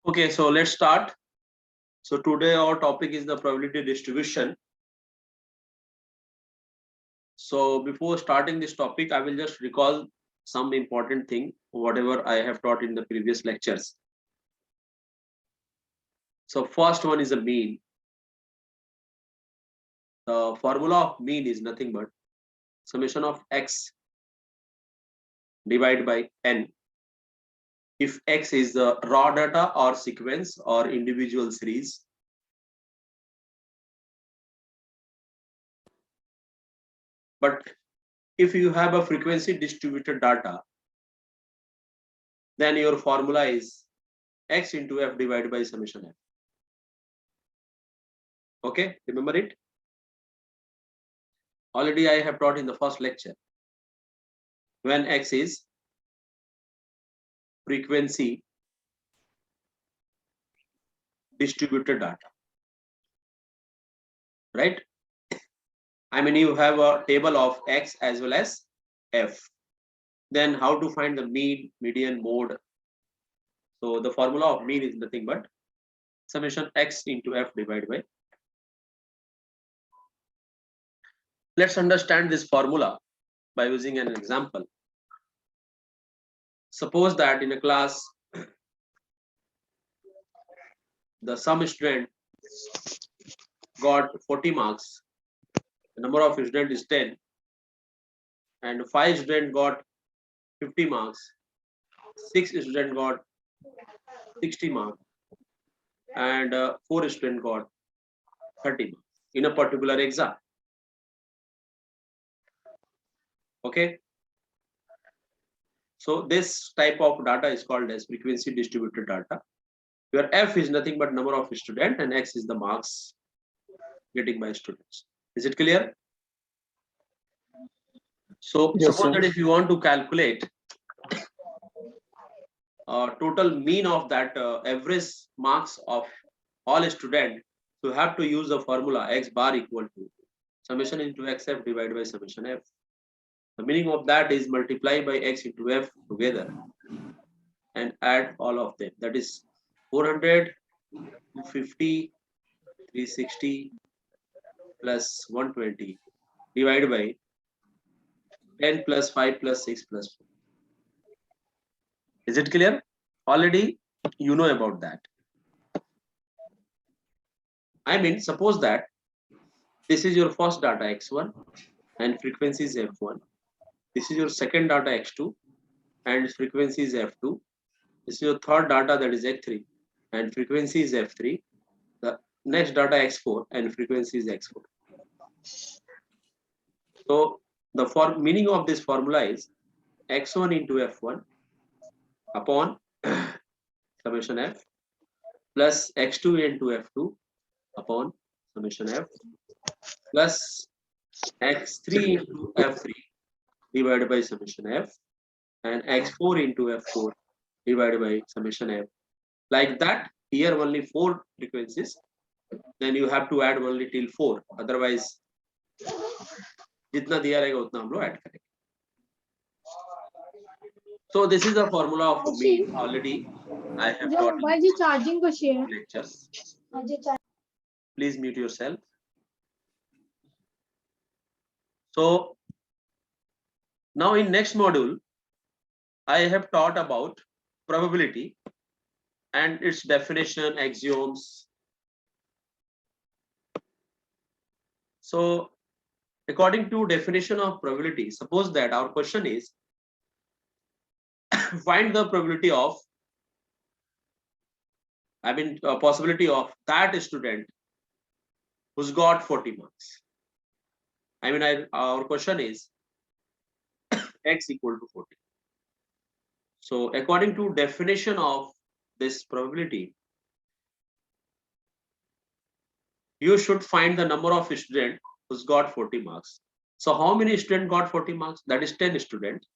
Okay, so let's start. So today our topic is the probability distribution. So before starting this topic, I will just recall some important thing, whatever I have taught in the previous lectures. So first one is a mean. The formula of mean is nothing but summation of x divided by n. If x is the raw data or sequence or individual series. But if you have a frequency distributed data, then your formula is x into f divided by summation f. Okay, remember it? Already I have taught in the first lecture. When x is frequency distributed data, right? I mean, you have a table of x as well as f. Then how to find the mean, median, mode? So the formula of mean is nothing but summation x into f divided by. Let's understand this formula by using an example. Suppose that in a class, the some student got 40 marks, the number of students is 10, and 5 students got 50 marks, 6 students got 60 marks, and 4 students got 30 marks in a particular exam. Okay. So this type of data is called as frequency distributed data, where f is nothing but number of students and x is the marks getting by students. Is it clear? So Yes, suppose sir. that if you want to calculate total mean of that average marks of all students, you have to use the formula x bar equal to summation into xf divided by summation f. The meaning of that is multiply by x into f together and add all of them. That is 400, 250, 360 plus 120 divided by 10 plus 5 plus 6 plus 4. Is it clear? Already you know about that. I mean, suppose that this is your first data x1 and frequency is f1. This is your second data x2 and frequency is f2. This is your third data, that is x3, and frequency is f3. The next data x4 and frequency is x4. So the meaning of this formula is x1 into f1 upon summation f plus x2 into f2 upon summation f plus x3 into f3 divided by summation f and x4 into f4 divided by summation f. Like that, here only 4 frequencies, then you have to add only till 4, otherwise जितना दिया रहेगा उतना हम लोग add करेंगे. So this is the formula of mean. Already I have taught in lectures. Please mute yourself. So now in next module, I have taught about probability and its definition, axioms. So according to definition of probability, suppose that our question is find the probability of, I mean possibility of that student who's got 40 marks. I mean our question is x equal to 40. So according to definition of this probability, you should find the number of students who's got 40 marks. So how many students got 40 marks? That is 10 students.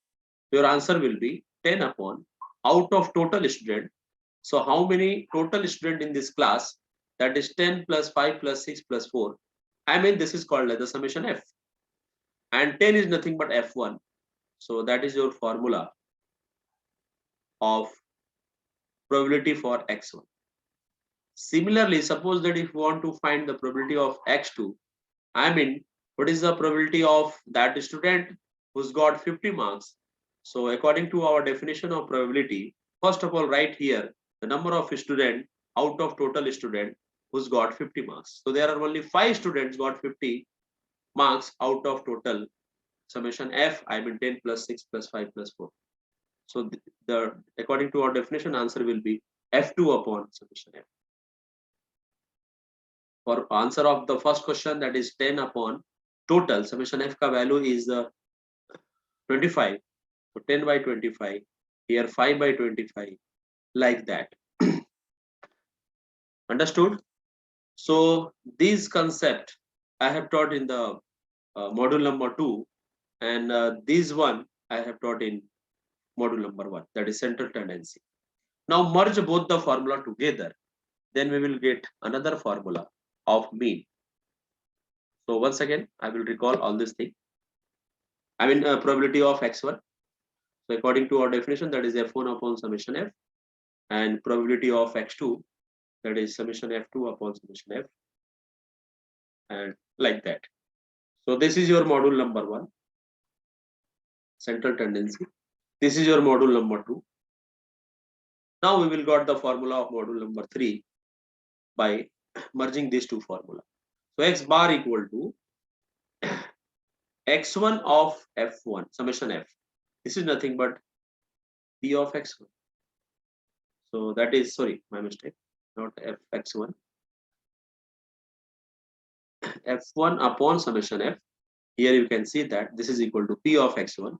Your answer will be 10 upon out of total student. So how many total student in this class? That is 10 plus 5 plus 6 plus 4. I mean this is called as the summation f. And 10 is nothing but f1. So that is your formula of probability for x1. Similarly, suppose that if you want to find the probability of x2, I mean, what is the probability of that student who's got 50 marks? So according to our definition of probability, first of all, write here the number of students out of total student who's got 50 marks. So there are only 5 students got 50 marks out of total summation f, I mean 10 plus 6 plus 5 plus 4. So the according to our definition, answer will be f2 upon summation f. For answer of the first question, that is 10 upon total summation f ka value is 25. So 10 by 25, here 5 by 25, like that. Understood? So this concept I have taught in the module number 2, and this one I have taught in module number 1, that is central tendency. Now merge both the formula together, then we will get another formula of mean. So once again, I will recall all this thing. I mean probability of x1. So according to our definition, that is f1 upon summation f, and probability of x2, that is summation f2 upon summation f, and like that. So this is your module number 1, central tendency. This is your module number 2. Now we will got the formula of module number 3 by merging these two formula. So x bar equal to x1 of f1 summation f. This is nothing but p of x1. So that is, sorry, my mistake, not f x1. f1 upon summation f. Here you can see that this is equal to p of x1.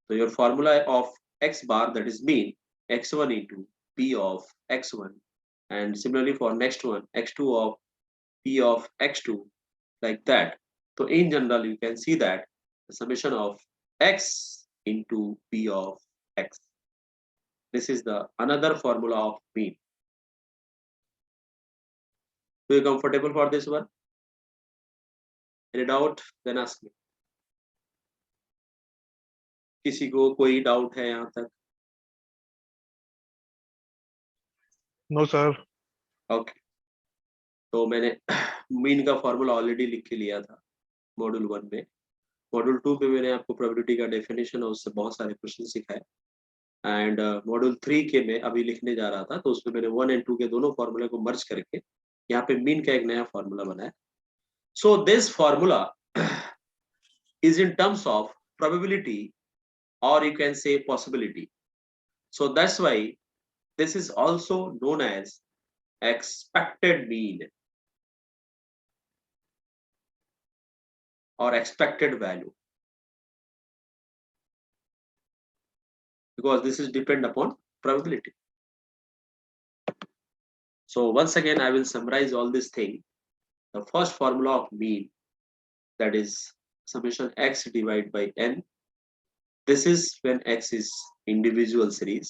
So your formula of x bar, that is mean, x1 into p of x1, and similarly for next one, x2 of p of x2, like that. So in general, you can see that the summation of x into p of x. This is the another formula of mean. So you comfortable for this one? Any doubt? Then ask me. किसी को कोई doubt है यहाँ तक? No sir. Okay, तो मैंने mean का formula already लिख के लिया था मॉड्यूल 1 में. मॉड्यूल 2 पे मैंने आपको प्रोबेबिलिटी का डेफिनेशन और उससे बहुत सारे क्वेश्चन सिखाए. एंड मॉड्यूल 3 के मैं अभी लिखने जा रहा था, तो उसमें मैंने 1 एंड 2 के दोनों फॉर्मूले को मर्ज करके यहाँ पे मीन का एक नया फॉर्मूला बनाया. So this formula is in terms of probability, or you can say possibility. So that's why this is also known as expected mean or expected value, because this is depend upon probability. So once again, I will summarize all this thing. The first formula of mean, that is summation x divided by n. This is when x is individual series.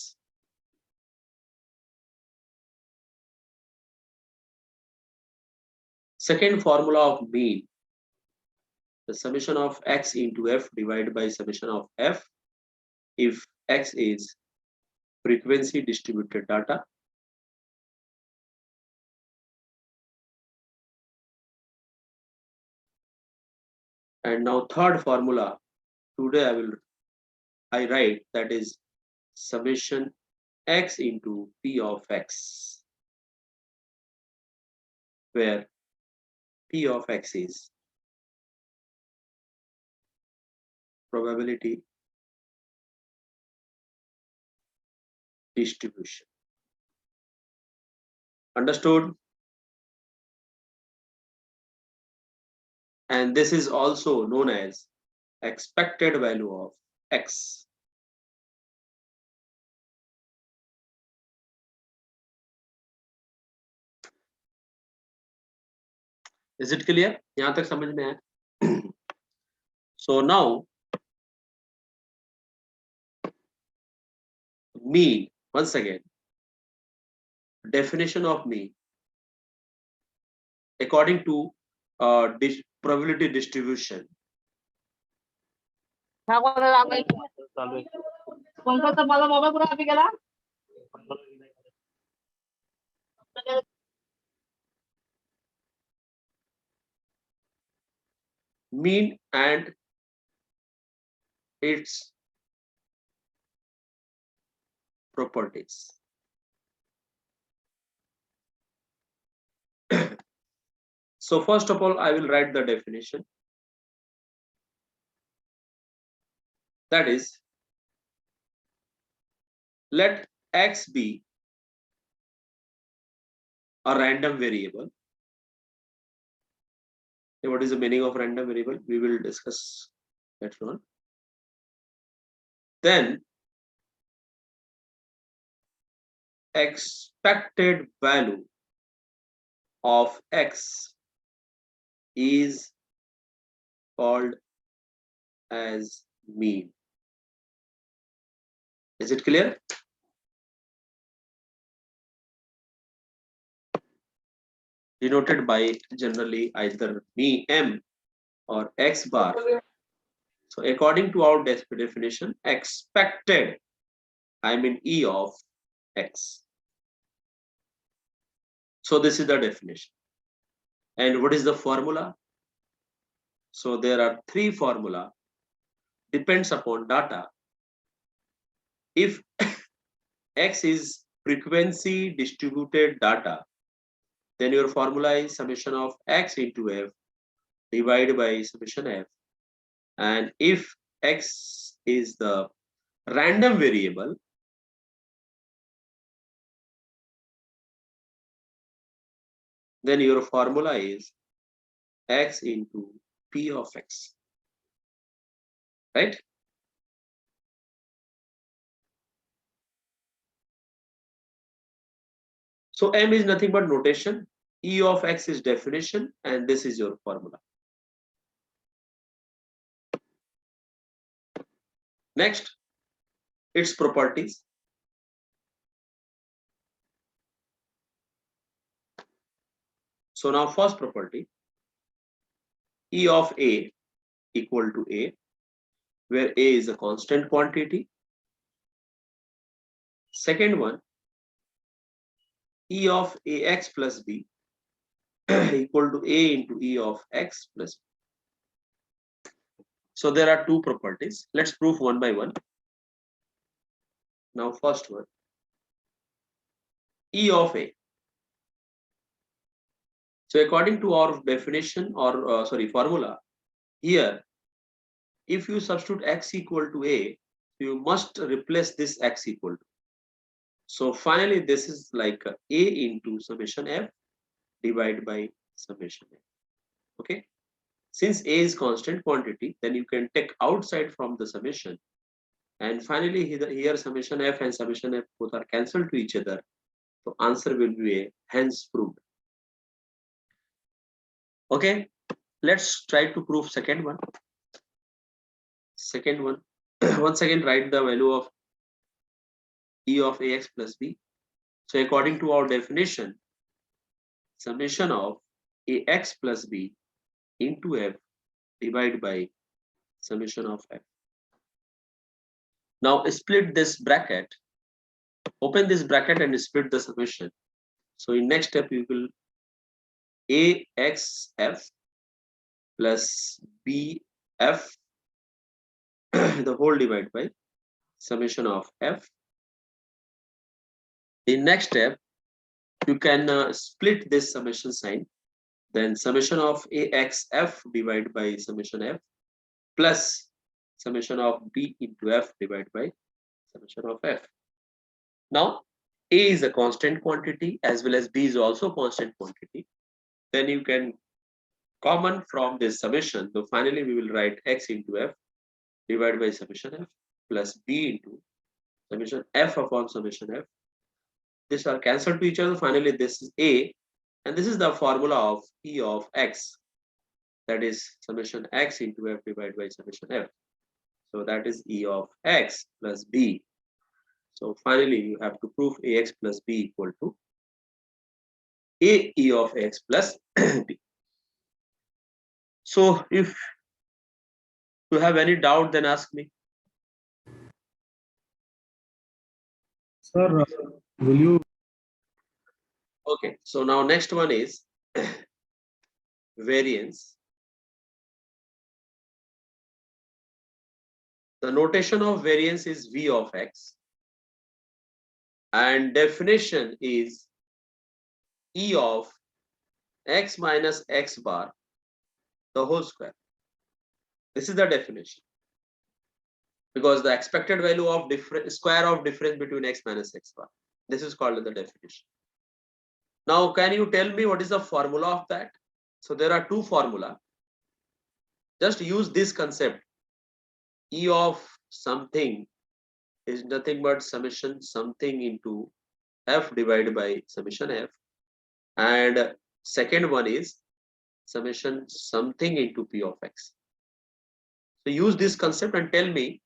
Second formula of mean, the summation of x into f divided by summation of f if x is frequency distributed data. And now third formula, today I write, that is summation x into p of x, where p of x is probability distribution. Understood? And this is also known as expected value of x. Is it clear? यहाँ तक समझ में आया? So now mean, once again, definition of mean according to probability distribution. चालू आहे. mean and its properties. So first of all, I will write the definition. That is, let x be a random variable. What is the meaning of random variable? We will discuss later on. Then expected value of x is called as mean. Is it clear? Denoted by generally either m or x bar. So according to our definition, expected, I mean E of x. So this is the definition. And what is the formula? So there are three formula, depends upon data. If x is frequency distributed data, then your formula is summation of x into f divided by summation f. And if x is the random variable, then your formula is x into p of x, right? So m is nothing but notation, e of x is definition, and this is your formula. Next, its properties. So now first property, E of A equal to A, where A is a constant quantity. Second one, E of AX plus B equal to A into E of X plus B. So there are two properties. Let's prove one by one. Now first one, E of A. So according to our definition or formula, here, if you substitute x equal to A, you must replace this x equal to. So finally, this is like A into summation f divided by summation f. Okay. Since A is constant quantity, then you can take outside from the summation. And finally, here summation f and summation f both are cancelled to each other. So answer will be A, hence proved. Okay. Let's try to prove second one. Second one, once again, write the value of E of AX plus B. So according to our definition, summation of AX plus B into F divided by summation of F. Now split this bracket, open this bracket and split the summation. So in next step, you will AXF plus BF the whole divided by summation of F. In next step, you can split this summation sign. Then summation of AXF divided by summation F plus summation of B into F divided by summation of F. Now, A is a constant quantity as well as B is also constant quantity. Then you can common from this summation. So finally, we will write X into F divided by summation F plus B into summation F upon summation F. These are cancelled to each other. Finally, this is A, and this is the formula of E of X. That is summation X into F divided by summation F. So that is E of X plus B. So finally, you have to prove AX plus B equal to A E of X plus B. So if you have any doubt, then ask me. Sir, will you? Okay, so now next one is variance. The notation of variance is V of X and definition is E of X minus X bar the whole square. This is the definition, because the expected value of square of difference between X minus X bar. This is called the definition. Now, can you tell me what is the formula of that? So there are two formula. Just use this concept. E of something is nothing but summation something into F divided by summation F. And second one is summation something into P of X. So use this concept and tell me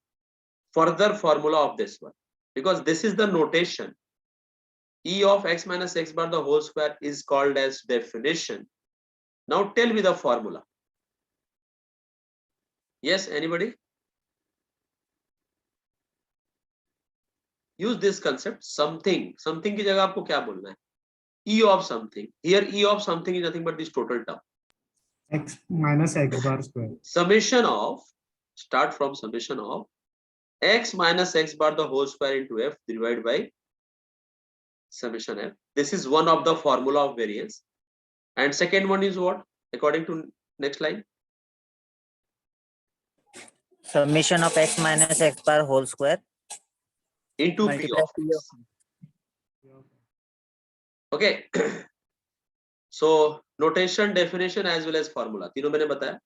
further formula of this one, because this is the notation. E of X minus X bar the whole square is called as definition. Now tell me the formula. Yes, anybody? Use this concept. Something की जगह आपको क्या बोलना है? E of something. Here E of something is nothing but this total term. X minus X bar square. Summation of, start from summation of X minus X bar the whole square into F divided by summation F. This is one of the formula of variance. And second one is what? According to next line. Summation of X minus X bar whole square Into P multiply of P X. of Okay. So notation, definition as well as formula. तीनों मैंने बताया.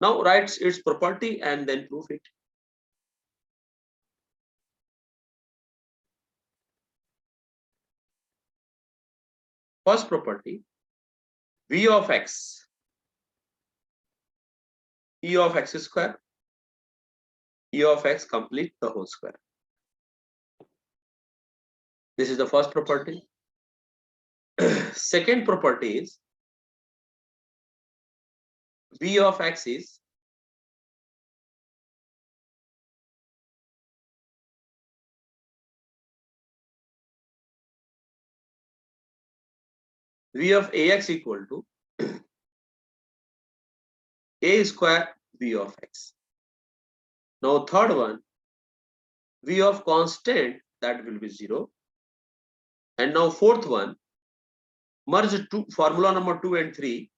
Now write its property and then prove it. First property, V of X, E of X square, E of X complete the whole square. This is the first property. Second property is V of X is V of AX equal to A square V of X. Now third one, V of constant, that will be 0. And now fourth one, merge two, formula number 2 and 3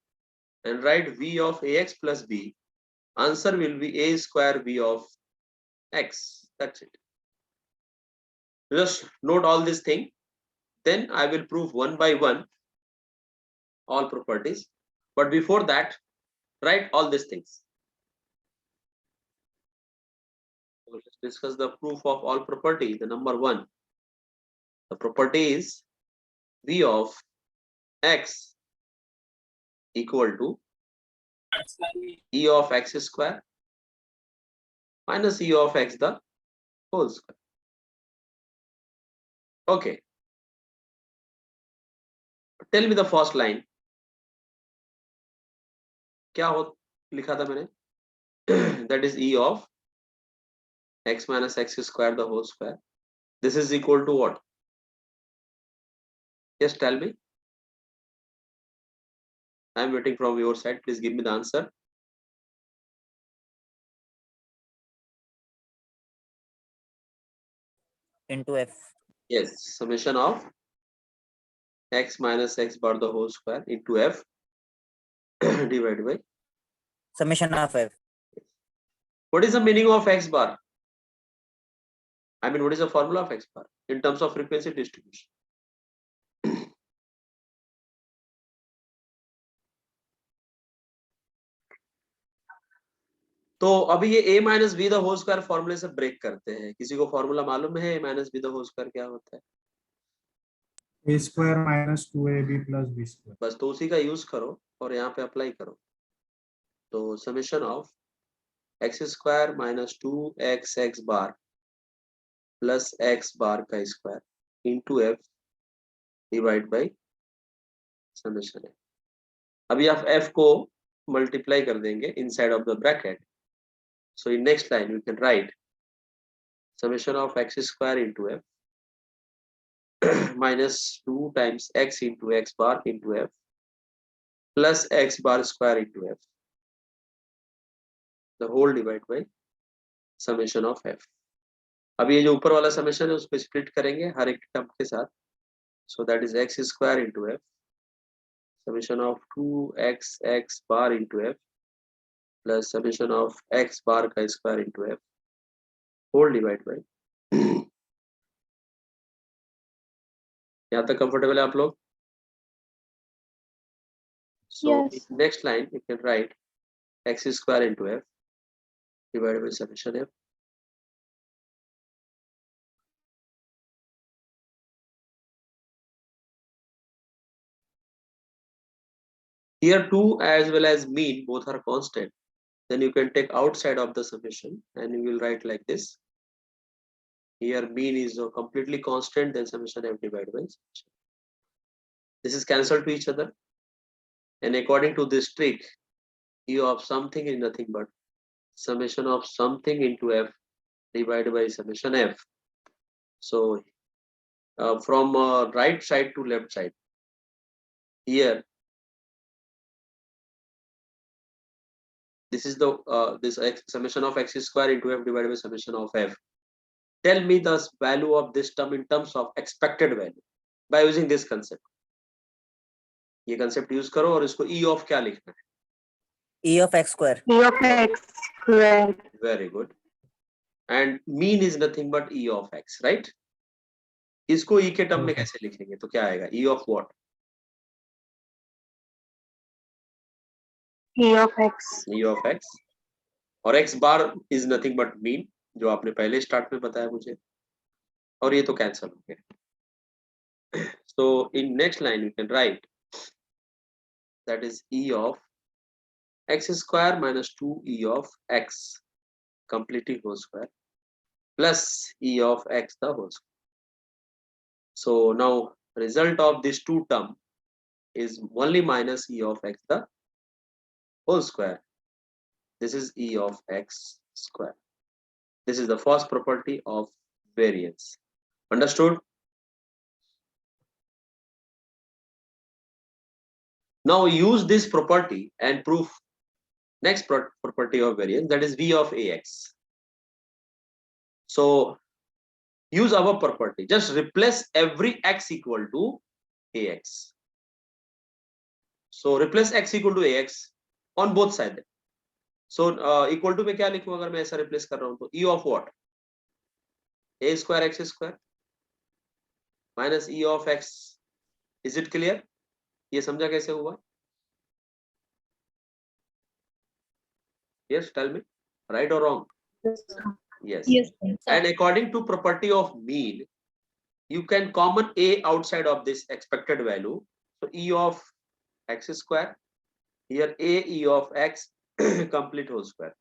and write V of AX plus B. Answer will be A square V of X. That's it. Just note all this thing. Then I will prove one by one all properties. But before that, write all these things. So let's discuss the proof of all property. The number one, the property is V of X equal to E of X square minus E of X the whole square. Okay. Tell me the first line. क्या हो लिखा था मैंने? That is E of X minus X square the whole square. This is equal to what? Yes, tell me. I am waiting from your side. Please give me the answer. into F. Yes, summation of X minus X bar the whole square into F divided by. Summation of F. What is the meaning of X bar? I mean, what is the formula of X bar in terms of frequency distribution? तो अभी ये a minus B the whole square फॉर्मूले से break करते हैं. किसी को formula मालूम है a minus B the whole square क्या होता है? A square minus 2AB plus B square. बस तो उसी का यूज करो और यहाँ पे अप्लाई करो. तो summation of x square minus 2xx bar plus x bar का square into f divide by summation है. अभी आप f को मल्टीप्लाई कर देंगे inside of the bracket. So in next line we can write summation of x square into f minus 2 times x into x bar into f plus x bar square into f the whole divided by summation of f. अब ये जो ऊपर वाला summation है उसको split करेंगे हर एक term के साथ. So that is x square into f, summation of 2x x bar into f plus summation of x bar का square into f whole divided by. यहाँ तक कंफर्टेबल है आप लोग? So Yes. in next line you can write x square into f divided by summation f. Here 2 as well as mean both are constant. Then you can take outside of the summation and you will write like this. Here mean is completely constant, then summation f divided by summation. This is cancelled to each other. And according to this trick, e of something is nothing but summation of something into f divided by summation f. So from right side to left side, here this is the this summation of x square into f divided by summation of f. Tell me the value of this term in terms of expected value by using this concept. ये concept use करो और इसको e of क्या लिखना है? E of x square. E of x square. Very good. And mean is nothing but e of x, right? इसको e के term में कैसे लिखेंगे? तो क्या आएगा? E of what? E of x. E of x. और x bar is nothing but mean, जो आपने पहले स्टार्ट में बताया मुझे. और ये तो कैंसिल हो गया. So in next line you can write that is e of x square minus 2e of x completely whole square plus e of x the whole square. So now result of this two term is only minus e of x the whole square. This is e of x square. This is the first property of variance. Understood? Now use this property and prove next property of variance, that is v of ax. So use our property, just replace every x equal to ax. So replace x equal to ax on both sides. So equal to में क्या लिखूं अगर मैं ऐसा replace कर रहा हूं तो e of what? A square x square minus e of x. Is it clear? ये समझा कैसे हुआ? Yes, tell me, right or wrong? Yes. Yes. And according to property of mean, you can common a outside of this expected value. So e of x square, here a e of x complete whole square.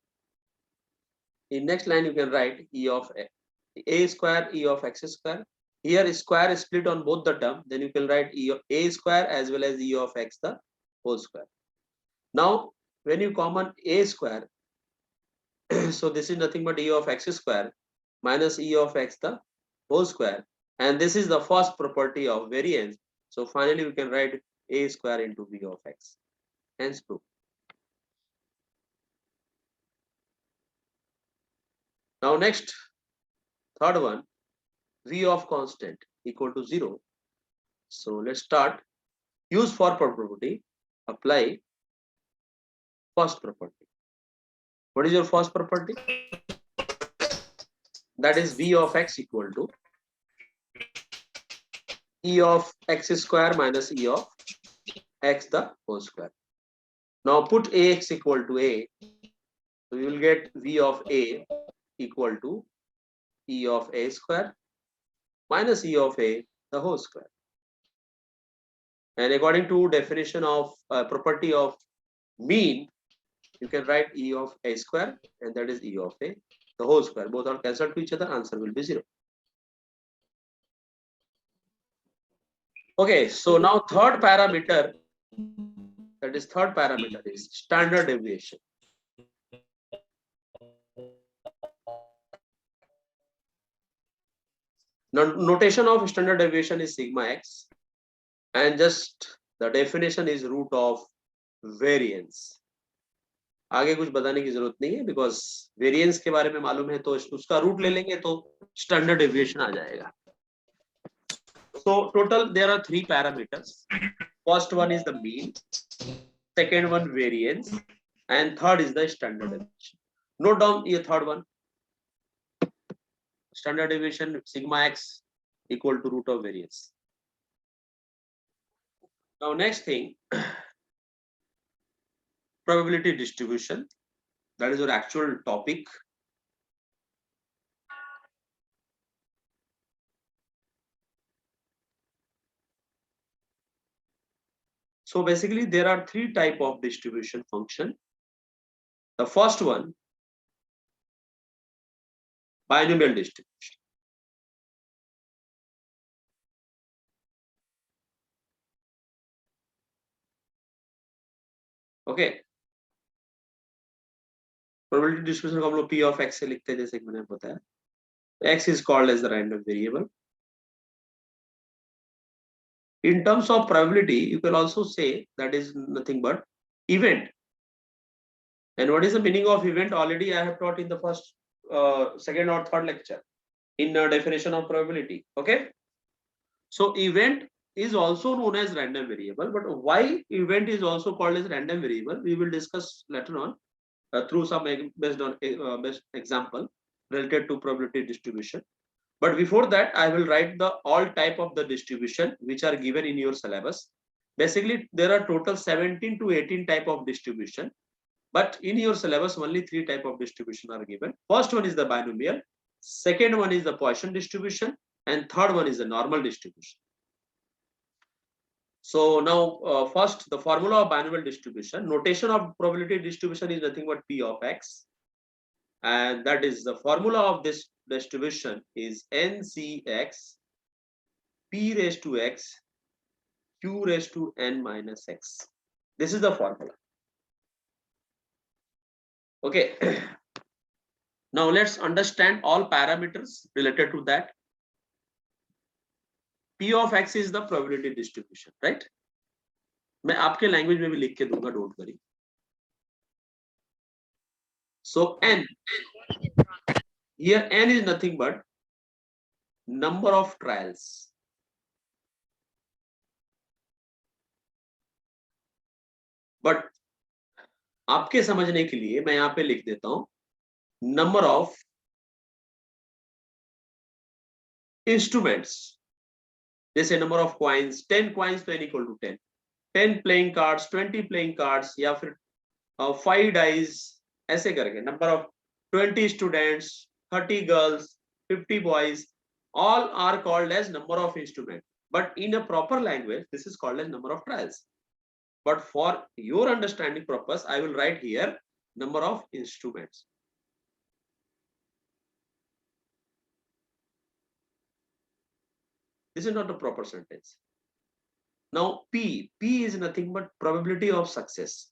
In next line you can write e of a square e of x square. Here square is split on both the term, then you can write e of a square as well as e of x the whole square. Now when you common a square, so this is nothing but e of x square minus e of x the whole square, and this is the first property of variance. So finally we can write a square into v of x. Hence proof. Now next, third one, v of constant equal to 0. So let's start. Use for property, apply first property. What is your first property? That is v of x equal to e of x square minus e of x the whole square. Now put ax equal to a. So you will get v of a equal to e of a square minus e of a the whole square. And according to definition of property of mean, you can write e of a square, and that is e of a the whole square. Both are cancelled to each other, answer will be 0. Okay, so now third parameter, that is third parameter is standard deviation. Now notation of standard deviation is sigma x, and just the definition is root of variance. आगे कुछ बताने की जरूरत नहीं है, because variance के बारे में मालूम है तो उसका रूट ले लेंगे तो स्टैंडर्ड डेविएशन आ जाएगा. So total there are 3 parameters. First one is the mean, second one variance, and third is the standard deviation. Note down ये third one. Standard deviation sigma x equal to root of variance. Now next thing, probability distribution. That is our actual topic. So basically there are 3 type of distribution function. The first one, binomial distribution. Okay. Probability distribution को हम लोग P of x से लिखते हैं, जैसे कि मैंने बताया. X is called as the random variable. In terms of probability, you can also say that is nothing but event. And what is the meaning of event? Already I have taught in the first, second or third lecture in definition of probability. Okay. So event is also known as random variable, but why event is also called as random variable, we will discuss later on through some based on best example related to probability distribution. But before that, I will write the all type of the distribution which are given in your syllabus. Basically, there are total 17 to 18 type of distribution, but in your syllabus only 3 type of distribution are given. First one is the binomial, second one is the Poisson distribution, and third one is the normal distribution. So now first the formula of binomial distribution. Notation of probability distribution is nothing but P of x, and that is the formula of this distribution is NCX P raised to x Q raised to n minus x. This is the formula. Okay. Now let's understand all parameters related to that. P of x is the probability distribution, right? मैं आपके language में भी लिख के दूंगा, don't worry. So n, here n is nothing but number of trials. But आपके समझने के लिए मैं यहाँ पे लिख देता हूं number of instruments. जैसे number of coins, 10 coins तो n equal to 10, 10 playing cards, 20 playing cards, या फिर 5 dice, ऐसे करके number of 20 students, 30 girls, 50 boys, all are called as number of instruments. But in a proper language, this is called as number of trials. But for your understanding purpose, I will write here number of instruments. This is not a proper sentence. Now P is nothing but probability of success.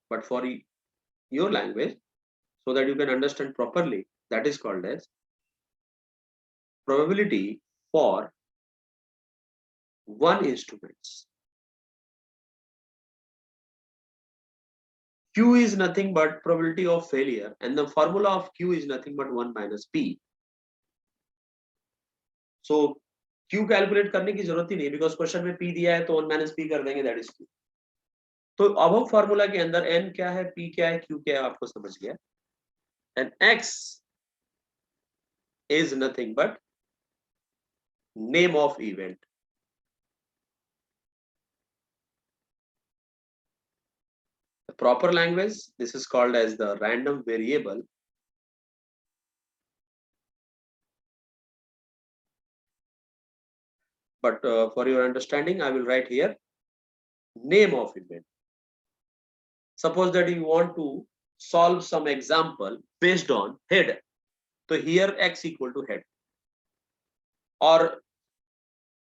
But for your language, so that you can understand properly, that is called as probability for one instruments. Q is nothing but probability of failure, and the formula of Q is nothing but 1 minus P. So Q calculate करने की जरूरत ही नहीं, because question में P दिया है तो 1 minus P कर देंगे, that is Q. तो अब फॉर्मूला के अंदर N क्या है, P क्या है, Q क्या है, आपको समझ गया. And X is nothing but name of event. The proper language, this is called as the random variable. But for your understanding, I will write here name of event. Suppose that you want to solve some example based on head. So here X equal to head. Or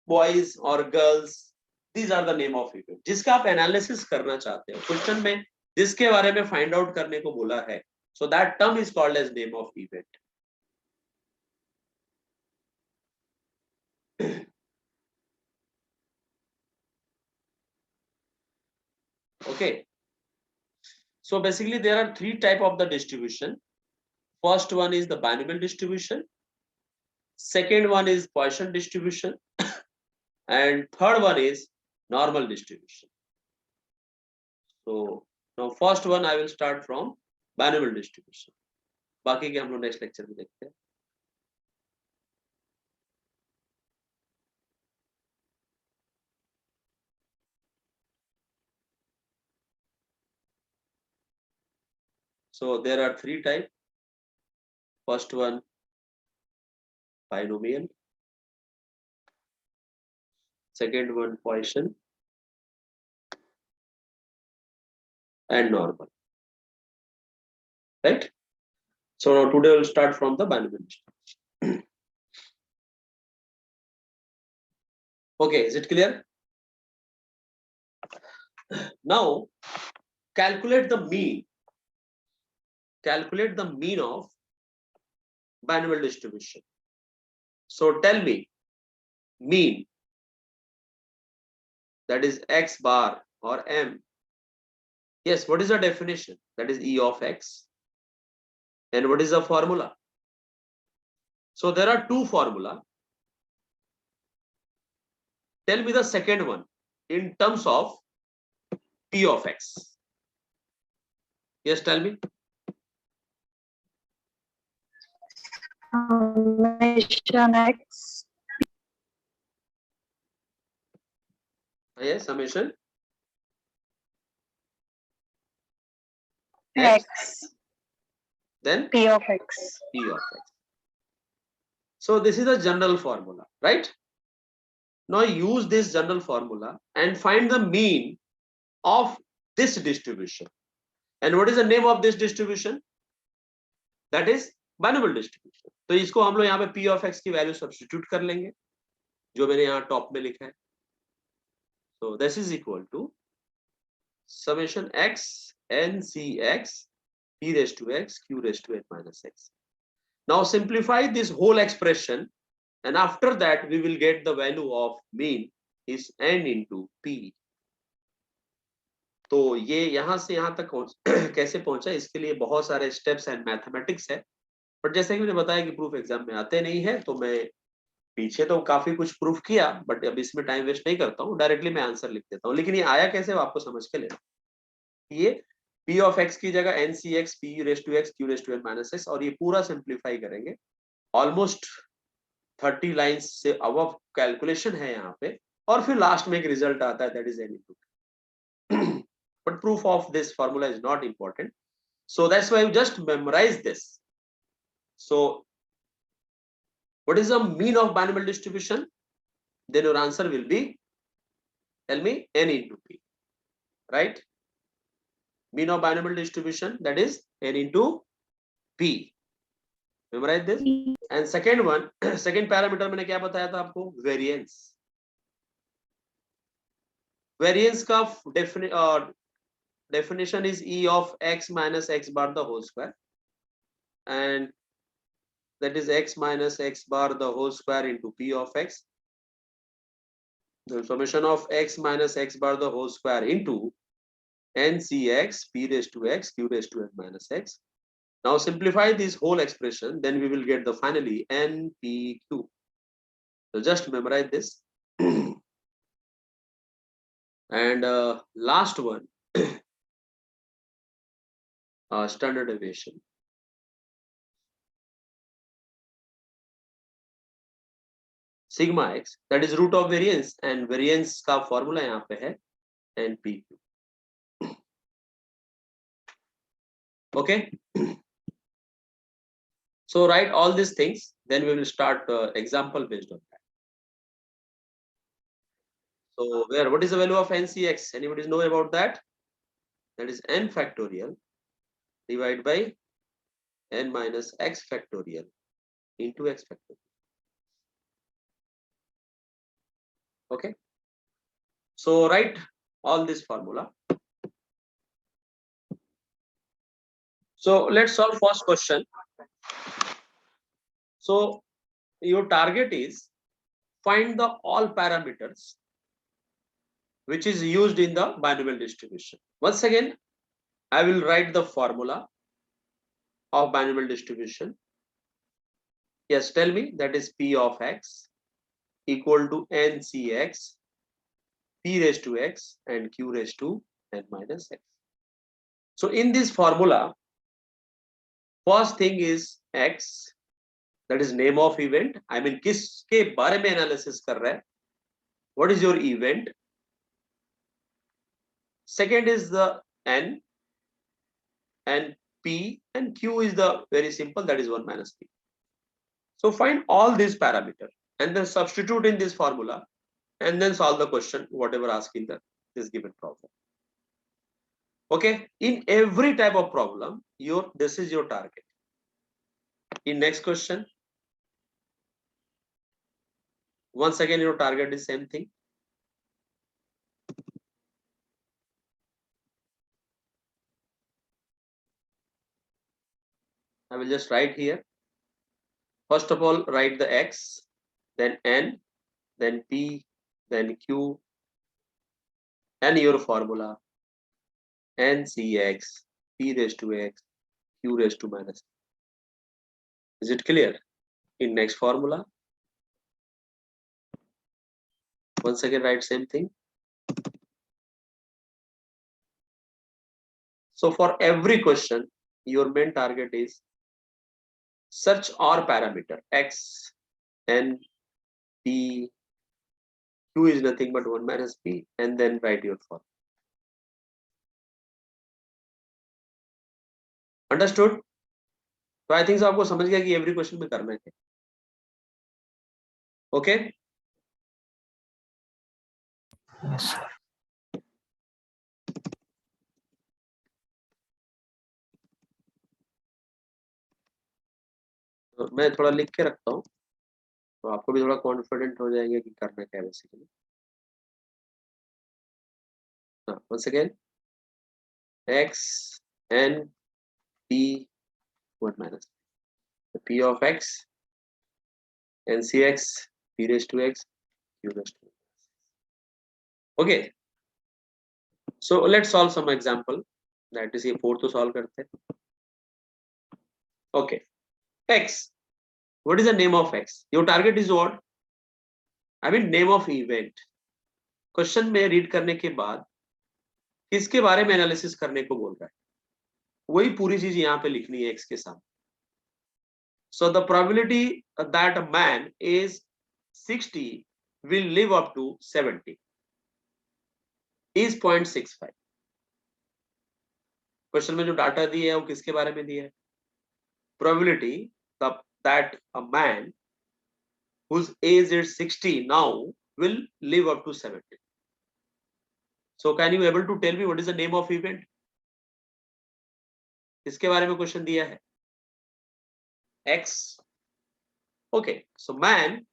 boys or girls, these are the name of event. जिसका आप analysis करना चाहते हो, question में जिसके बारे में find out करने को बोला है, so that term is called as name of event. Okay. So basically there are three types of the distribution. First one is the binomial distribution. Second one is Poisson distribution. And third one is normal distribution. So now first one I will start from binomial distribution. बाकी के हम लोग next lecture में देखते हैं. So there are three types. First one, binomial. Second one, Poisson. And normal. Right? So now today we'll start from the binomial distribution. Okay, is it clear? Now calculate the mean. Calculate the mean of binomial distribution. So tell me, mean, that is x bar or m. Yes, what is the definition? That is E of x. And what is the formula? So there are two formula. Tell me the second one in terms of P of x. Yes, tell me. Summation x. Yes, summation X. Then P of x. P of x. So this is a general formula, right? Now use this general formula and find the mean of this distribution. And what is the name of this distribution? That is binomial distribution. तो इसको हम लोग यहाँ पे P of x की value substitute कर लेंगे, जो मैंने यहाँ टॉप में लिखा है. So this is equal to summation x n c x p raised to x q raised to n minus x. Now simplify this whole expression, and after that we will get the value of mean is n into p. तो ये यहाँ से यहाँ तक कैसे पहुंचा, इसके लिए बहुत सारे स्टेप्स एंड मैथमेटिक्स है. बट जैसे कि मैंने बताया कि प्रूफ एग्जाम में आते नहीं है, तो मैं पीछे तो काफी कुछ प्रूफ किया, बट अब इसमें टाइम वेस्ट नहीं करता हूँ, डायरेक्टली मैं आंसर लिख देता हूँ. लेकिन ये आया कैसे वो आपको समझ के लेना. ये p ऑफ x की जगह n c x p raise to x q raise to n minus x, और ये पूरा सिंप्लीफाई करेंगे. ऑलमोस्ट 30 लाइंस से अबव कैलकुलेशन है यहाँ पे, और फिर लास्ट में एक रिजल्ट आता है, that is n into p. But proof of this formula is not important, so that's why you just memorize this. So what is the mean of binomial distribution? Then your answer will be, tell me, n into p, right? Mean of binomial distribution, that is n into p. Memorize this. And second one, second parameter मैंने क्या बताया था आपको? Variance. Variance का definition is E of x minus x bar the whole square, and that is x minus x bar the whole square into p of x. The summation of x minus x bar the whole square into n c x p raised to x q raised to n minus x. Now simplify this whole expression, then we will get the finally n p q. So just memorize this. And last one, standard deviation. Sigma x, that is root of variance, and variance का formula यहाँ पे है npq. Okay. So write all these things, then we will start example based on that. So what is the value of ncx? Anybody know about that? That is n factorial divided by n minus x factorial into x factorial. Okay. So write all this formula. So let's solve first question. So your target is find the all parameters which is used in the binomial distribution. Once again, I will write the formula of binomial distribution. Yes, tell me, that is P of x equal to NCX, P raised to x and Q raised to n minus x. So in this formula, first thing is x, that is name of event. I mean किसके बारे में analysis कर रहा है? What is your event? Second is the n, and p, and q is the very simple, that is 1 minus p. So find all these parameters and then substitute in this formula and then solve the question whatever asked in this given problem. Okay, in every type of problem, this is your target. In next question, once again your target is same thing. I will just write here. First of all, write the x, then n, then p, then q, and your formula NCX, p raised to x, q raised to minus. Is it clear? In next formula, once again write same thing. So for every question, your main target is search or parameter x, n, p, q is nothing but 1 minus p, and then write your formula. Understood? So I think so आपको समझ गया कि every question में करना है. Okay? Yes, sir. तो मैं थोड़ा लिख के रखता हूँ, तो आपको भी थोड़ा कॉन्फिडेंट हो जाएंगे कि करना क्या है basically. Once again, x, n, p, 1 minus the p of x, NCX, p raised to x, q raised to x. Okay, so let's solve some example. That is, ये 4 तो solve करते हैं. Okay, x. What is the name of x? Your target is what? I mean name of event. Question में read करने के बाद किसके बारे में एनालिसिस करने को बोल रहा है, वही पूरी चीज यहाँ पे लिखनी है x के साथ. So the probability that a man is 60 will live up to 70 is 0.65. Question में जो डाटा दिए है वो किसके बारे में दिया है? Probability that a man whose age is 60 now will live up to 70. So can you able to tell me what is the name of event? किसके बारे में क्वेश्चन दिया है? X. Okay, so man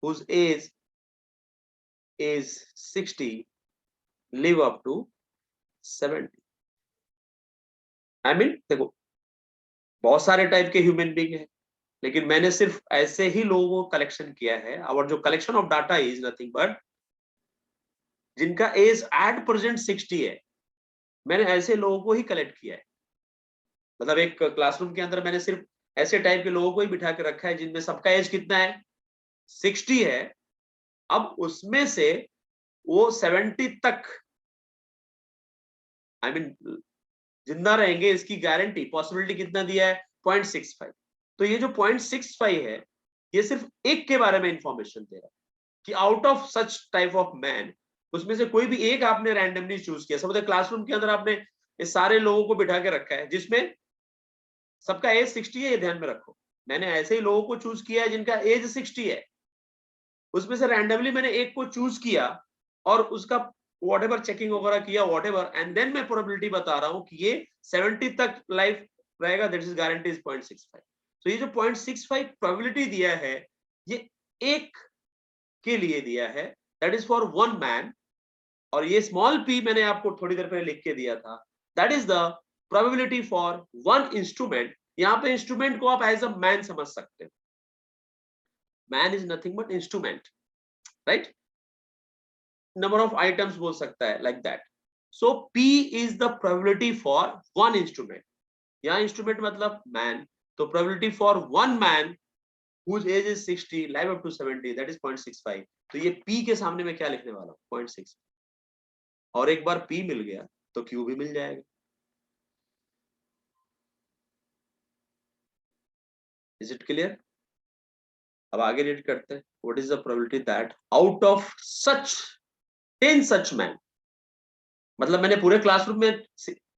whose age is 60 live up to 70. I mean देखो बहुत सारे type के human being है, लेकिन मैंने सिर्फ ऐसे ही लोगों को कलेक्शन किया है. और जो collection of data is nothing but जिनका एज एट प्रेजेंट 60 है, मैंने ऐसे लोगों को ही कलेक्ट किया है. मतलब एक क्लासरूम के अंदर मैंने सिर्फ ऐसे टाइप के लोगों को ही बिठा के रखा है जिनमें सबका एज कितना है? 60 है. अब उसमें से वो 70 तक आई मीन जिंदा रहेंगे, इसकी गारंटी पॉसिबिलिटी कितना दिया है? 0.65. तो ये जो 0.65 है, ये सिर्फ एक के बारे में इंफॉर्मेशन दे रहा है कि out of such type of man, उसमें से कोई भी एक आपने रैंडमली चूज किया. समझे क्लासरूम के अंदर आपने ये सारे लोगों को बिठा के रखा है जिसमें सबका एज 60 है, ये ध्यान में रखो. मैंने ऐसे ही लोगों को चूज किया है जिनका एज 60 है, उसमें से रैंडमली मैंने एक को चूज किया और उसका व्हाटएवर चेकिंग वगैरह किया व्हाटएवर, एंड देन मैं प्रोबेबिलिटी बता रहा हूं कि ये 70 तक लाइफ रहेगा. That is guarantee is 0.65. तो ये जो 0.65 प्रोबेबिलिटी दिया है, ये एक के लिए दिया है, that is for one man. और ये स्मॉल p मैंने आपको थोड़ी देर पहले लिख के दिया था, that is the probability for one instrument. यहाँ पे इंस्ट्रूमेंट को आप एज अ मैन समझ सकते हो. Man is nothing but instrument. Right, number of items बोल सकता है, like that. So P is the probability for one instrument. यहाँ इंस्ट्रूमेंट मतलब मैन, तो probability for one man whose age is 60 live up to 70, that is 0.65. तो ये P के सामने मैं क्या लिखने वाला हूँ, 0.6. और एक बार P मिल गया तो Q भी मिल जाएगा. Is it clear? अब आगे रीड करते हैं. What is the probability that out of such 10 such men, मतलब मैंने पूरे क्लासरूम में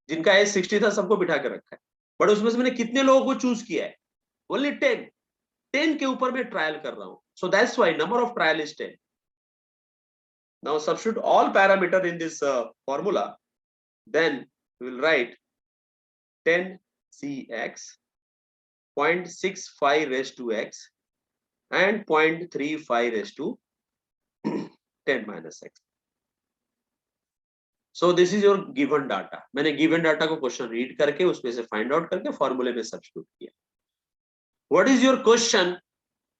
जिनका एज 60 था सबको बिठा के रखा है, बट उसमें से मैंने कितने लोगों को चूज किया है, ओनली 10 के ऊपर मैं ट्रायल कर रहा हूं. So that's why number of trial is 10. Now substitute all parameter in this formula, then we will write 10 cx 0.65 raised to x and 0.35 raised to 10 minus x. So this is your given data. मैंने given data को question read करके उसमें से find out करके फॉर्मूले में substitute किया. What is your question?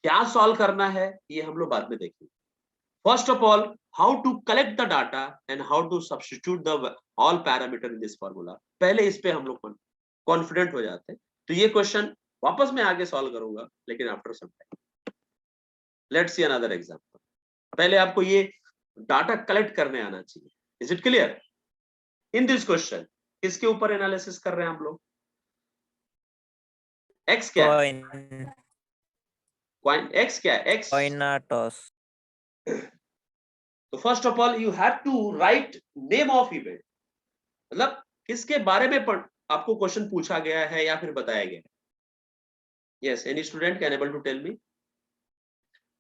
क्या सॉल्व करना है ये हम लोग बाद में देखेंगे. First of all, how to collect the data and how to substitute the all parameter in this formula. पहले इस पे हम लोग कॉन्फिडेंट हो जाते हैं. तो ये क्वेश्चन वापस मैं आगे सॉल्व करूंगा, लेकिन after some time. Let's see another example. पहले आपको ये डाटा कलेक्ट करने आना चाहिए. Is it clear? In this question किसके ऊपर एनालिसिस कर रहे हैं हम लोग? एक्स क्या है? Coin एक्स क्या है? एक्स. toss. तो first of all you have to write name of event. मतलब किसके बारे में आपको क्वेश्चन पूछा गया है या फिर बताया गया है. Yes, any student can able to tell me?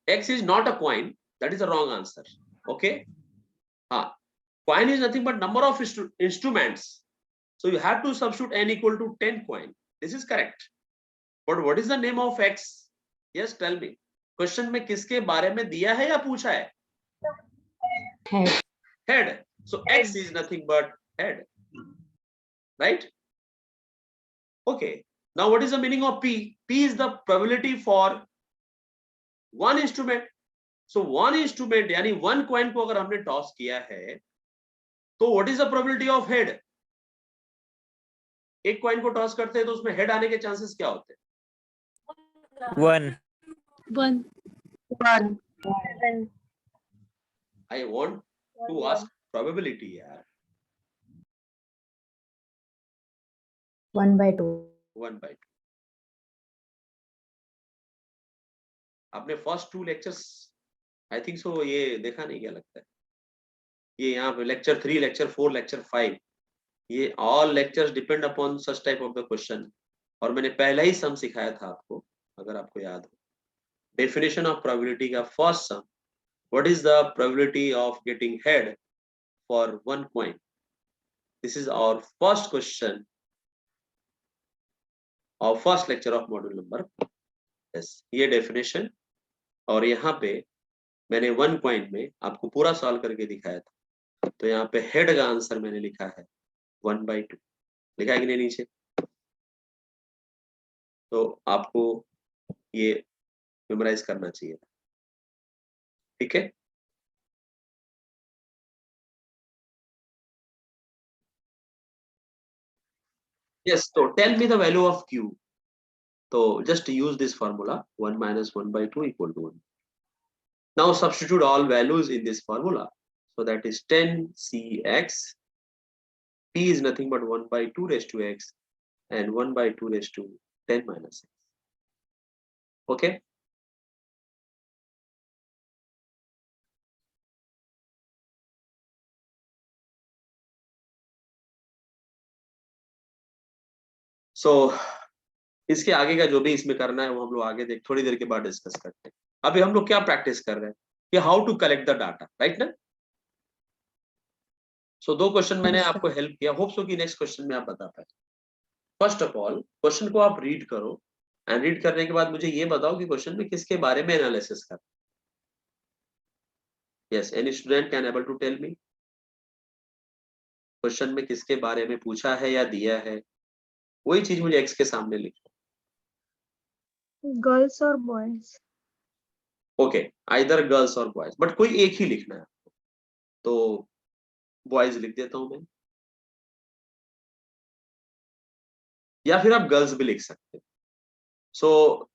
X is not a coin, that is a wrong answer. Okay, हाँ, coin is nothing but number of instruments, so you have to substitute n equal to 10 coin. This is correct, but what is the name of x? Yes, tell me. Question में किसके बारे में दिया है या पूछा है? Head. So x is nothing but head, right? Okay, now what is the meaning of p? P is the probability for one instrument. So one instrument यानी one coin को अगर हमने टॉस किया है तो what is the probability of head? एक coin को toss करते हैं तो उसमें हेड आने के चांसेस क्या होते हैं? 1. I want to ask probability यार. 1/2. 1/2. आपने first 2 lectures I think so ये देखा नहीं, क्या लगता है? ये यहाँ पे लेक्चर 3, लेक्चर 4, लेक्चर 5, ये all lectures depend upon such type of the question. और मैंने पहला ही सम सिखाया था आपको, अगर आपको याद हो. डेफिनेशन ऑफ प्रोबेबिलिटी का first sum, what is the probability of getting head for one coin. This is our first question और first lecture of module number. Yes, ये डेफिनेशन. और यहाँ पे मैंने वन कॉइन में आपको पूरा सॉल्व करके दिखाया था. तो यहाँ पे हेड का आंसर मैंने लिखा है 1/2. लिखा है कि नहीं नीचे? तो आपको ये मेमोराइज करना चाहिए, ठीक है? यस, तो tell me the value of Q. तो just use this formula 1 minus 1/2 equal to 1. Now substitute all values in this formula. So that is 10 cx. P is nothing but 1/2 raised to x and 1/2 raised to 10 minus x. Okay. So इसके आगे का जो भी इसमें करना है वो हम लोग आगे थोड़ी देर के बाद डिस्कस करते हैं. अभी हम लोग क्या प्रैक्टिस कर रहे हैं कि how to collect the data, right ना? सो 2 क्वेश्चन मैंने आपको हेल्प किया. होप सो कि नेक्स्ट क्वेश्चन में आप बता पाए. फर्स्ट ऑफ ऑल क्वेश्चन को आप रीड करो एंड रीड करने के बाद मुझे ये बताओ कि क्वेश्चन में किसके बारे में एनालिसिस कर. Yes, any student can able to tell me? Question में किसके बारे में पूछा है या दिया है, वही चीज मुझे एक्स के सामने लिखो. Girls or boys? Okay, either girls और बॉयज, बट कोई एक ही लिखना है, तो बॉयज लिख देता हूं मैं, या फिर आप गर्ल्स भी लिख सकते हैं। सो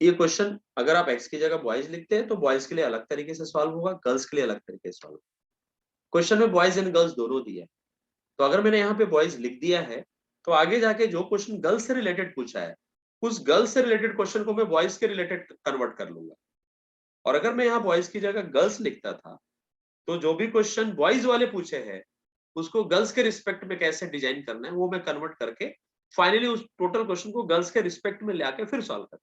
ये क्वेश्चन अगर आप एक्स की जगह बॉयज लिखते हैं तो बॉयज के लिए अलग तरीके से सॉल्व होगा, गर्ल्स के लिए अलग तरीके से सॉल्व होगा। क्वेश्चन में बॉयज एंड गर्ल्स दोनों दिया है, तो अगर मैंने यहाँ पे बॉयज लिख दिया है तो आगे जाके जो क्वेश्चन गर्ल्स से रिलेटेड पूछा है उस गर्ल्स से रिलेटेड क्वेश्चन को मैं बॉयज के रिलेटेड कन्वर्ट कर लूंगा। और अगर मैं यहाँ बॉयज की जगह गर्ल्स लिखता था तो जो भी क्वेश्चन बॉयज वाले पूछे हैं उसको गर्ल्स के रिस्पेक्ट में कैसे डिजाइन करना है वो मैं कन्वर्ट करके फाइनली उस टोटल क्वेश्चन को गर्ल्स के रिस्पेक्ट में लेके फिर सॉल्व कर।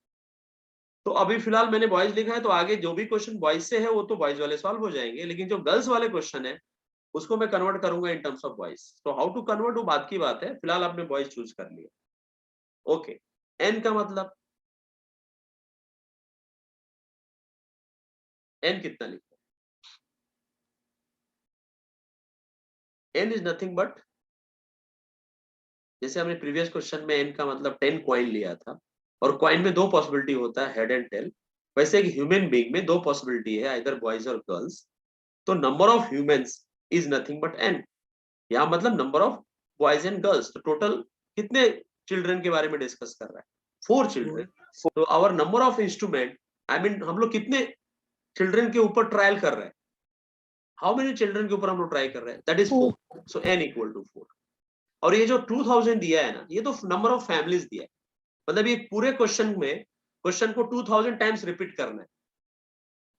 तो अभी फिलहाल मैंने बॉयज लिखा है तो आगे जो भी क्वेश्चन बॉयज से है वो तो बॉयज वाले सॉल्व हो जाएंगे, लेकिन जो गर्ल्स वाले क्वेश्चन है उसको मैं कन्वर्ट करूंगा इन टर्म्स ऑफ बॉयज। तो हाउ टू कन्वर्ट वो बात की बात है, फिलहाल आपने बॉयज चूज कर लिया। ओके, एन का मतलब, एन कितना लिखा, एन इज नथिंग बट, जैसे हमने प्रीवियस क्वेश्चन में एन का मतलब 10 कॉइन लिया था और कॉइन में दो पॉसिबिलिटी होता है, हेड एंड टेल, वैसे एक ह्यूमन बीइंग में दो पॉसिबिलिटी है, आइदर बॉयज और गर्ल्स। तो number of humans is nothing but N, यहाँ मतलब number of boys and girls. तो टोटल कितने चिल्ड्रन के बारे में डिस्कस कर रहा है, 4 चिल्ड्रन। तो our number of instrument, I mean हम लोग कितने चिल्ड्रन के ऊपर ट्रायल कर रहे हैं, हाउ मेनी चिल्ड्रन के ऊपर हम लोग ट्राई कर रहे हैं, that is 4। So N equal to 4। और ये जो 2000 दिया है ना, ये तो नंबर ऑफ फैमिलीज दिया है, मतलब ये पूरे क्वेश्चन में क्वेश्चन को 2000 टाइम्स रिपीट करना है।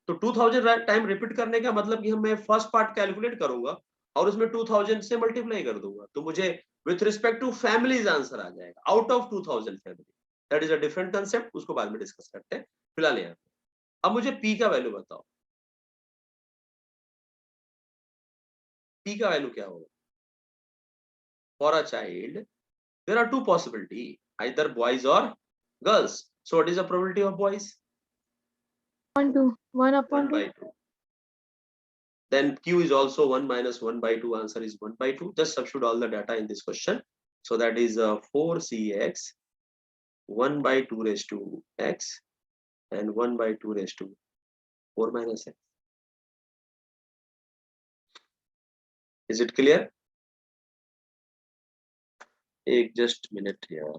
तो 2000 टाइम रिपीट करने का मतलब कि हम मैं फर्स्ट पार्ट कैलकुलेट करूंगा और उसमें 2000 से मल्टीप्लाई कर दूंगा, तो मुझे with respect to families answer आ जाएगा, out of 2000 family. That is a different concept, उसको बाद में डिस्कस करते हैं, फिलहाल यहाँ पे। अब मुझे पी का वैल्यू बताओ, पी का वैल्यू क्या होगा for a child, there are two possibility, either boys or girls. So what is the probability of boys? 1 2 1 1 upon 2. by 2. Then q is also 1 minus 1 by 2, answer is 1 by 2. Just substitute all the data in this question. So that is 4cx 1 by 2 raised to x and 1 by 2 raised to 4 minus x. Is it clear? एक just minute here.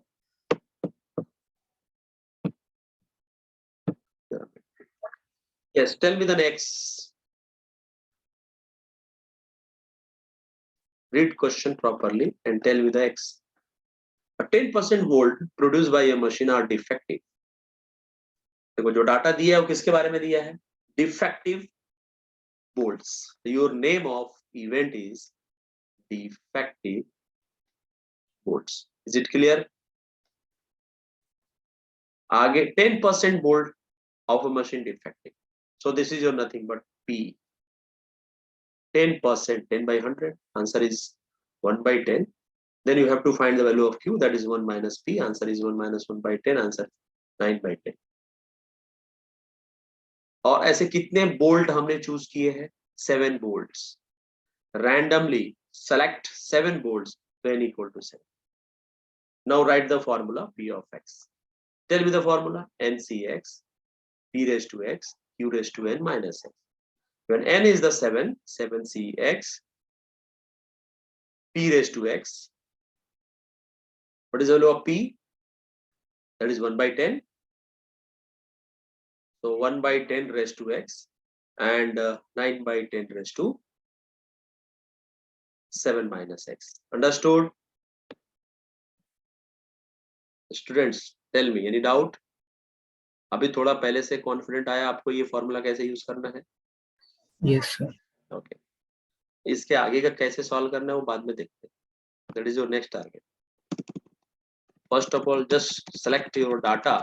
Yes, tell me the next. Read question properly and tell me the x. A 10% volt produced by a machine are defective. देखो जो data दिया है वो किसके बारे में दिया है, defective bolts. Your name of event is defective bolts. Is it clear? आगे 10% bolt of a machine defective, so this is your nothing but P. 10%, 10 by 100, answer is 1 by 10. Then you have to find the value of q, that is 1 minus p, answer is 1 minus 1 by 10, answer 9 by 10. और ऐसे कितने bolt हमने choose किए हैं, 7 bolts. randomly select 7 bolts to n equal to 7. Now write the formula p of x. Tell me the formula, ncx p raised to x q raised to n minus x. When n is the 7, 7cx p raised to x. What is the value of p? That is 1 by 10. So 1 by 10 raised to x and 9 by 10 raised to 7 minus x. Understood? Students, tell me, any doubt? अभी थोड़ा पहले से confident आया आपको ये formula कैसे use करना है? Yes, sir. ओके, इसके आगे का कैसे सॉल्व करना है वो बाद में देखते हैं। That is your next target. First of all just select your data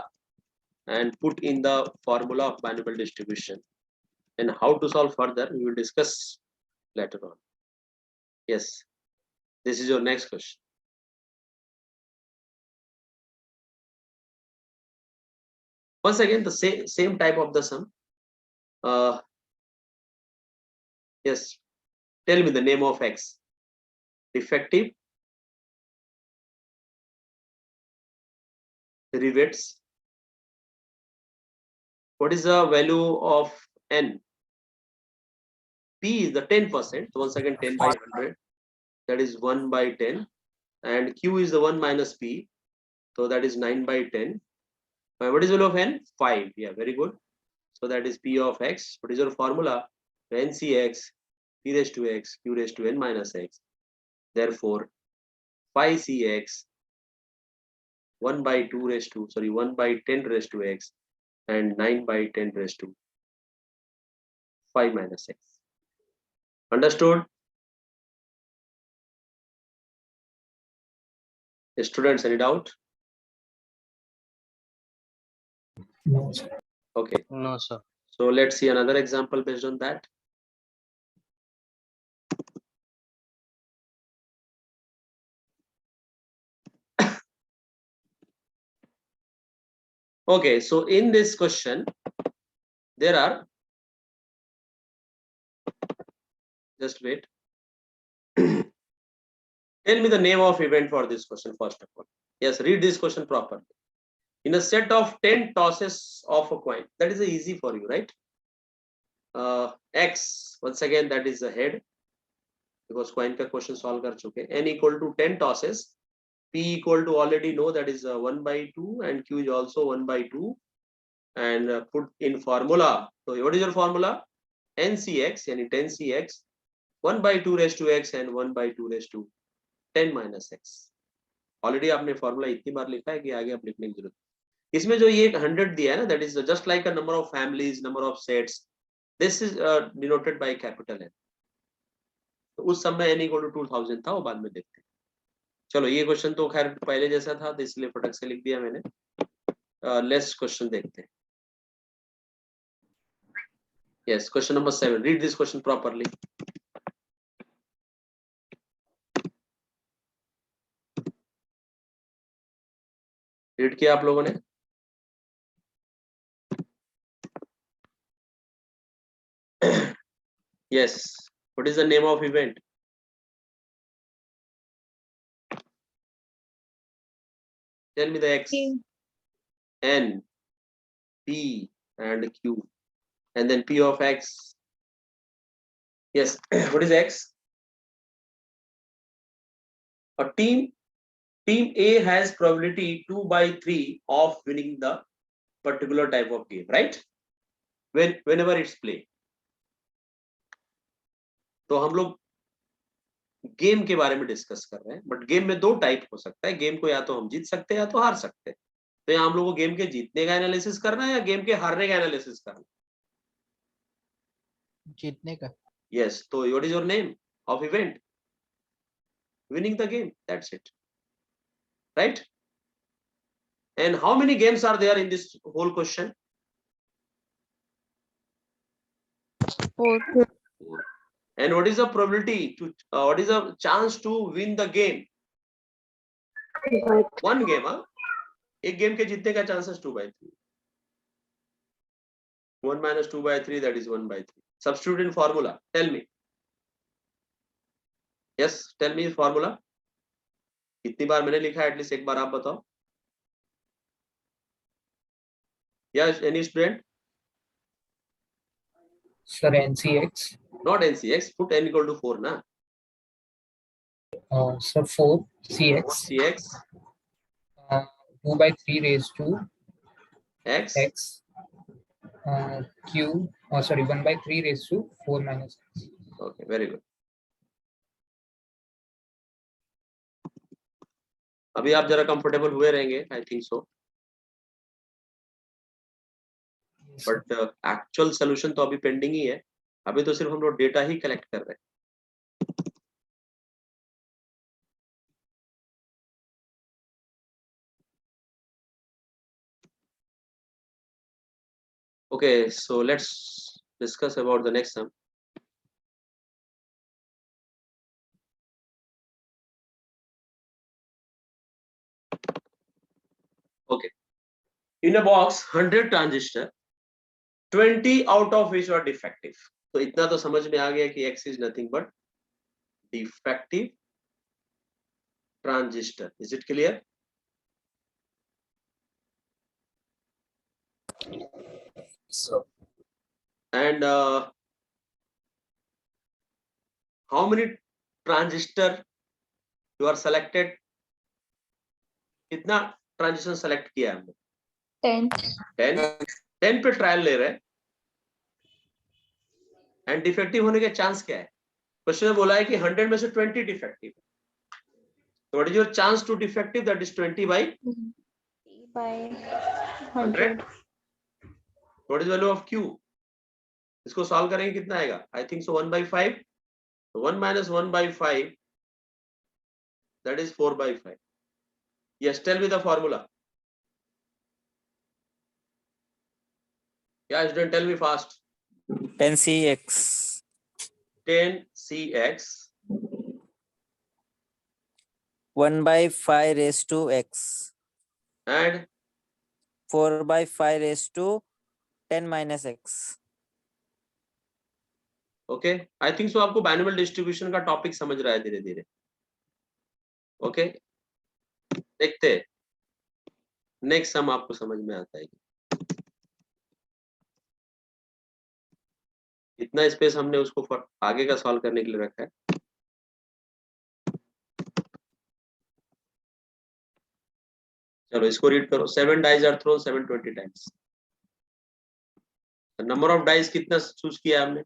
and put in the formula of binomial distribution, and how to solve further we will discuss later on. Yes, this is your next question. Once again the same type of the sum. Yes, tell me the name of x. Defective derivatives what is the value of n? P is the 10%. So once again, 10 by 100. That is 1 by 10. And Q is the 1 minus P. So that is 9 by 10. What is the value of n? 5. Yeah, very good. So that is P of x. What is your formula? NCx, P raised to x, Q raised to n minus x. Therefore, 5cx 1 by 2 raised to, 1 by 10 raised to x and 9 by 10 raised to 5 minus x. Understood? Students, any doubt? No, sir. Okay. No, sir. So let's see another example based on that. Okay, so in this question, there are, just wait. Tell me the name of event for this question first of all. Yes, read this question properly. In a set of 10 tosses of a coin, that is easy for you, right? X, once again, that is the head, because coin ka question solve kar chuke. N equal to 10 tosses. P equal to already know, that is 1 by 2, and Q is also 1 by 2. And put in formula. So what is your formula? NCx, yani 10cx, 1 by 2 raised to x and 1 by 2 raised to 10 minus x. Already आपने formula इतनी बार लिखा है कि आगे आप लिखने की जरूरत है। इसमें जो ये 100 दिया है ना, that is just like a number of families, number of sets, this is denoted by capital N. तो उस समय n इक्वल टू 2000 था, वो बाद में देखते हैं। चलो ये क्वेश्चन तो खैर पहले जैसा था, तो इसलिए फटक से लिख दिया मैंने। नेक्स्ट क्वेश्चन देखते हैं। Yes, question number 7. Read this question properly. Read किया आप लोगों ने? Yes. What is the name of event? Tell me the X, P. N, P, and Q, and then P of X. Yes. What is X? A team A has probability 2 by 3 of winning the particular type of game, right? Whenever it's played. तो हम लोग game के बारे में discuss कर रहे हैं, but game में दो टाइप हो सकता है। गेम को या तो हम जीत सकते हैं या तो हार सकते हैं। तो यहाँ हम लोग को गेम के जीतने का एनालिसिस करना है या गेम के हारने का एनालिसिस करना है? जीतने का। यस, तो what is your name of event? Winning the game, that's it, right? And how many games are there in this whole question? 4. And what is the probability to what is the chance to win the game? One game, huh? एक game के जीतने का chances 2 by 3. 1 minus 2 by 3, that is 1 by 3. Substitute in formula. Tell me. Yes, tell me formula. कितनी बार मैंने लिखा है, at least एक बार आप बताओ. Yes, any student? Sir, NCX. Not NCX. Put n equal to 4, na? Sir, 4 CX. CX. 2 by 3 raised to X. X. Q. Sorry, 1 by 3 raised to 4 minus X. Okay, very good. अभी आप जरा comfortable हुए रहेंगे, आई think so, but actual solution तो अभी pending ही है। अभी तो सिर्फ हम लोग डेटा ही कलेक्ट कर रहे हैं। Okay, so let's discuss about the next sum. Okay, in a box 100 transistor, 20 out of which are defective. तो इतना तो समझ में आ गया कि X is nothing but defective transistor. Is it clear? So And how many transistor you are selected? कितना transition select किया है हमने? 10. 10 पे ट्रायल ले रहे हैं. एंड डिफेक्टिव होने के चांस क्या है? क्वेश्चन में बोला है कि 100 में से 20 defective. So what is your chance to defective? That is 20 by By 100. What is value of Q? इसको सॉल्व करेंगे कितना आएगा? I think so 1 by 5. So 1 minus 1 by 5. That is 4 by 5. Yes, tell me the formula. Yeah, student, tell me fast. 10cx 10cx 1 by 5 raised to x and 4 by 5 raised to 10 minus x. Okay I think सो आपको binomial distribution का topic समझ रहा है धीरे धीरे. Okay देखते हैं next sum आपको समझ में आता है. इतना स्पेस हमने उसको आगे का सॉल्व करने के लिए रखा है. चलो इसको रीड करो. 7 dice are thrown 720 times. Number of dice कितना चूज किया हमने?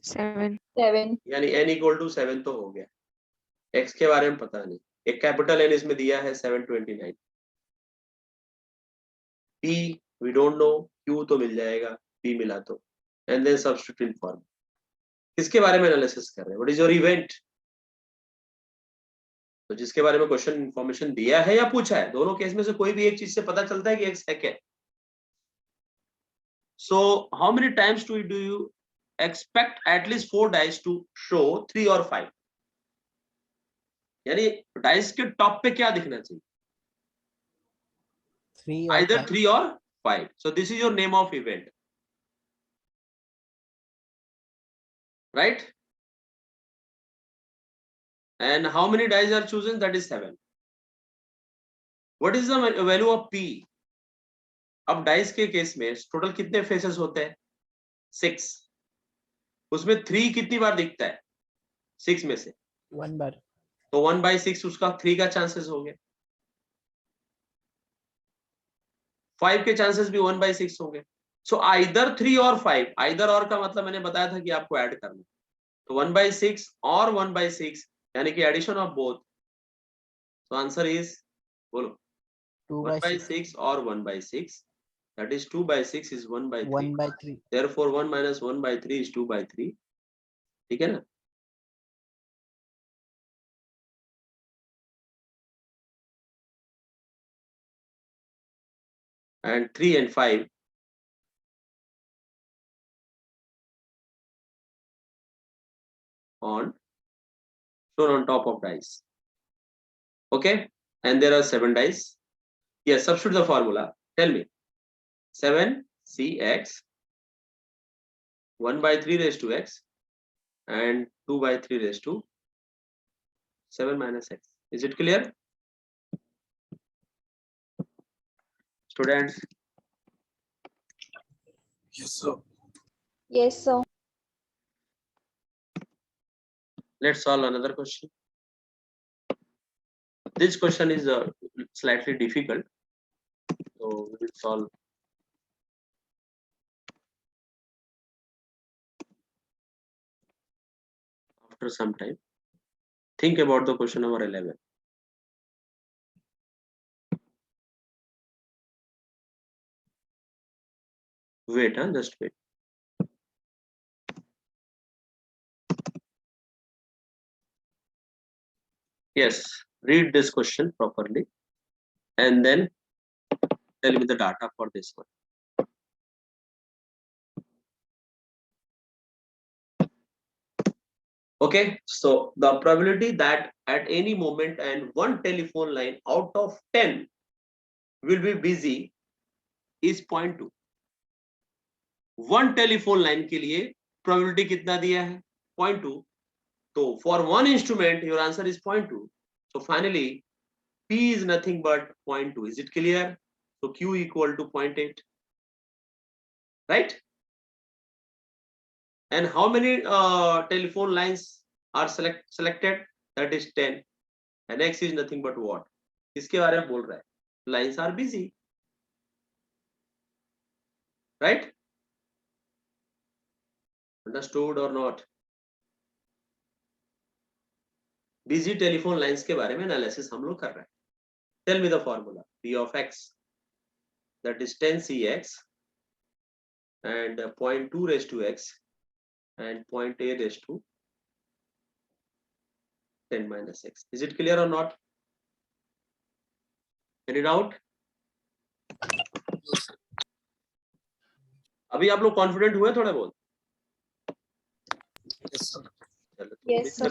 7. यानी n इक्वल टू 7 तो हो गया. x के बारे में पता नहीं. एक कैपिटल N इसमें दिया है 729. p we don't know. q तो मिल जाएगा. p मिला तो. And then substitute in form. किसके बारे में एनालिसिस कर रहे हैं? What is your event? तो जिसके बारे में क्वेश्चन इंफॉर्मेशन दिया है या पूछा है, दोनों केस में से कोई भी एक चीज से पता चलता है कि x है क्या. So how many times do you expect at least 4 dice to show 3 or 5? यानी डाइस के टॉप पे क्या दिखना चाहिए? 3 or either 5. 3 or 5. So this is your name of event, right? And how many dice are chosen? That is 7. What is the value of p? अब dice के case में total कितने फेसेस होते हैं? 6. उसमें 3 कितनी बार दिखता है 6 में से? 1 बार. तो 1 by 6 उसका 3 का चांसेस हो गया. 5 के चांसेस भी 1 by 6 होंगे. सो आइदर 3 और 5. आइदर और का मतलब मैंने बताया था कि आपको ऐड करना. तो 1 by 6 और 1 by 6 यानी कि एडिशन ऑफ बोथ. तो आंसर इज बोलो 2 1 by by 6. 6 or 1 by 6. That is 2 by 6 is 1 by 3. 1 by 3. Therefore 1 minus 1 by 3 is 2 by 3. ठीक है ना? And 3 and 5 on shown on top of dice. Okay, and there are 7 dice. Yes, substitute the formula. Tell me. 7cx 1 by 3 raised to x and 2 by 3 raised to 7 minus x. Is it clear? Students? Yes, sir. Yes, sir. Let's solve another question. This question is slightly difficult, so we will solve. After some time, think about the question number 11. Wait, just wait. Yes, read this question properly and then tell me the data for this one. Okay, so the probability that at any moment and 1 telephone line out of 10 will be busy is 0.2. 1 telephone line के लिए probability कितना दिया है? 0.2. So for one instrument, your answer is 0.2. So finally, P is nothing but 0.2. Is it clear? So Q equal to 0.8. right? And how many telephone lines are selected? That is 10. And X is nothing but what? इसके बारे में बोल रहा है. Lines are busy, right? Understood or not? Busy telephone lines के बारे में analysis हम लोग कर रहे हैं. Tell me the formula. P of X, that is 10Cx and 0.2 raised to X and 0.8 raised to 10 minus X. Is it clear or not? Any doubt? अभी आप लोग कॉन्फिडेंट हुए थोड़े बहुत? चलो, तो Yes, sir.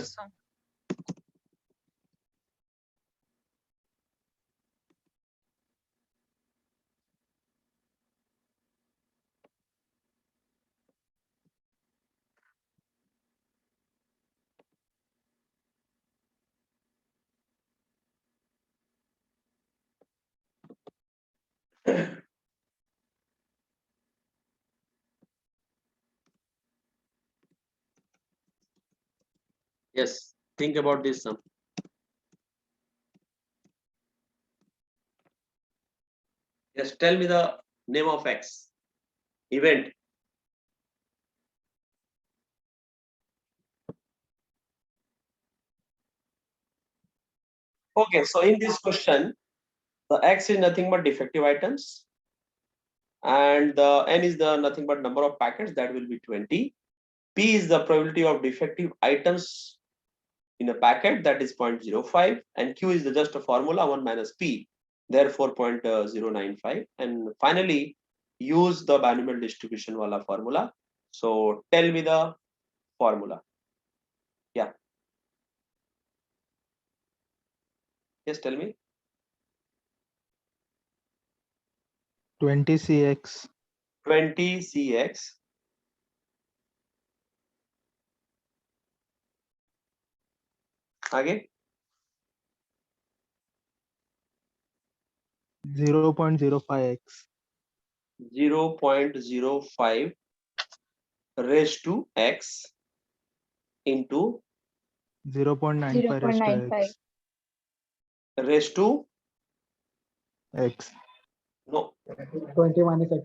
Yes, think about this sum. Yes, tell me the name of X. Event. Okay, so in this question, the X is nothing but defective items. And the N is the nothing but number of packets, that will be 20. P is the probability of defective items in a packet, that is 0.05. And Q is the just a formula 1 minus P, therefore 0.095. And finally, use the binomial distribution wala formula. So tell me the formula. Yeah. Yes, tell me. 20Cx 20Cx. आगे 0.05x 0.05 raised to X into 0.95 raised to 0.95. x raised to x. no 20 minus x.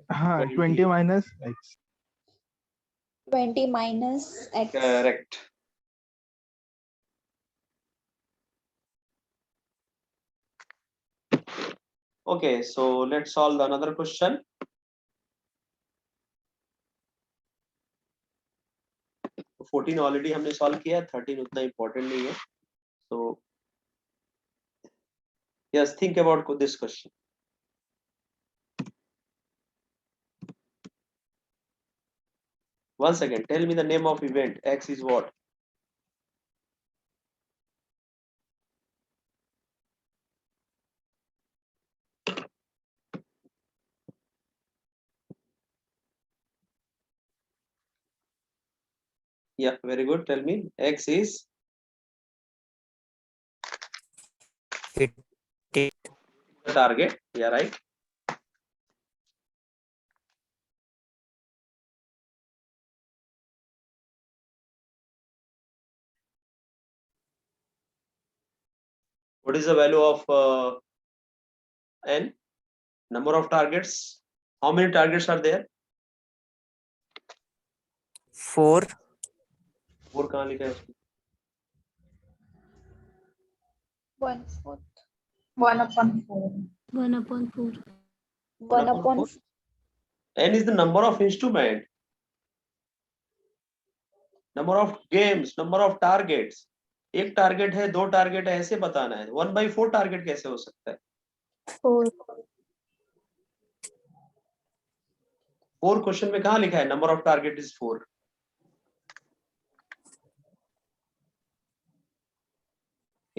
20 minus x. 20 minus X. correct. Okay, so let's solve another question. तो 14 already हमने solve किया है, 13 उतना important नहीं है. So yes, think about this question. Once again, tell me the name of event. X is what? Yeah, very good. Tell me. X is It the target. Yeah, right. What is the value of N? Number of targets. How many targets are there? 4. 4 कहाँ लिखा है उसको? 1/4. 1/4. 1/4. 1/4. N is the number of instrument, number of games, number of targets. एक target है, 2 target है, ऐसे बताना है. 1/4 टारगेट कैसे हो सकता है? 4. 4 क्वेश्चन में कहाँ लिखा है number of target is 4?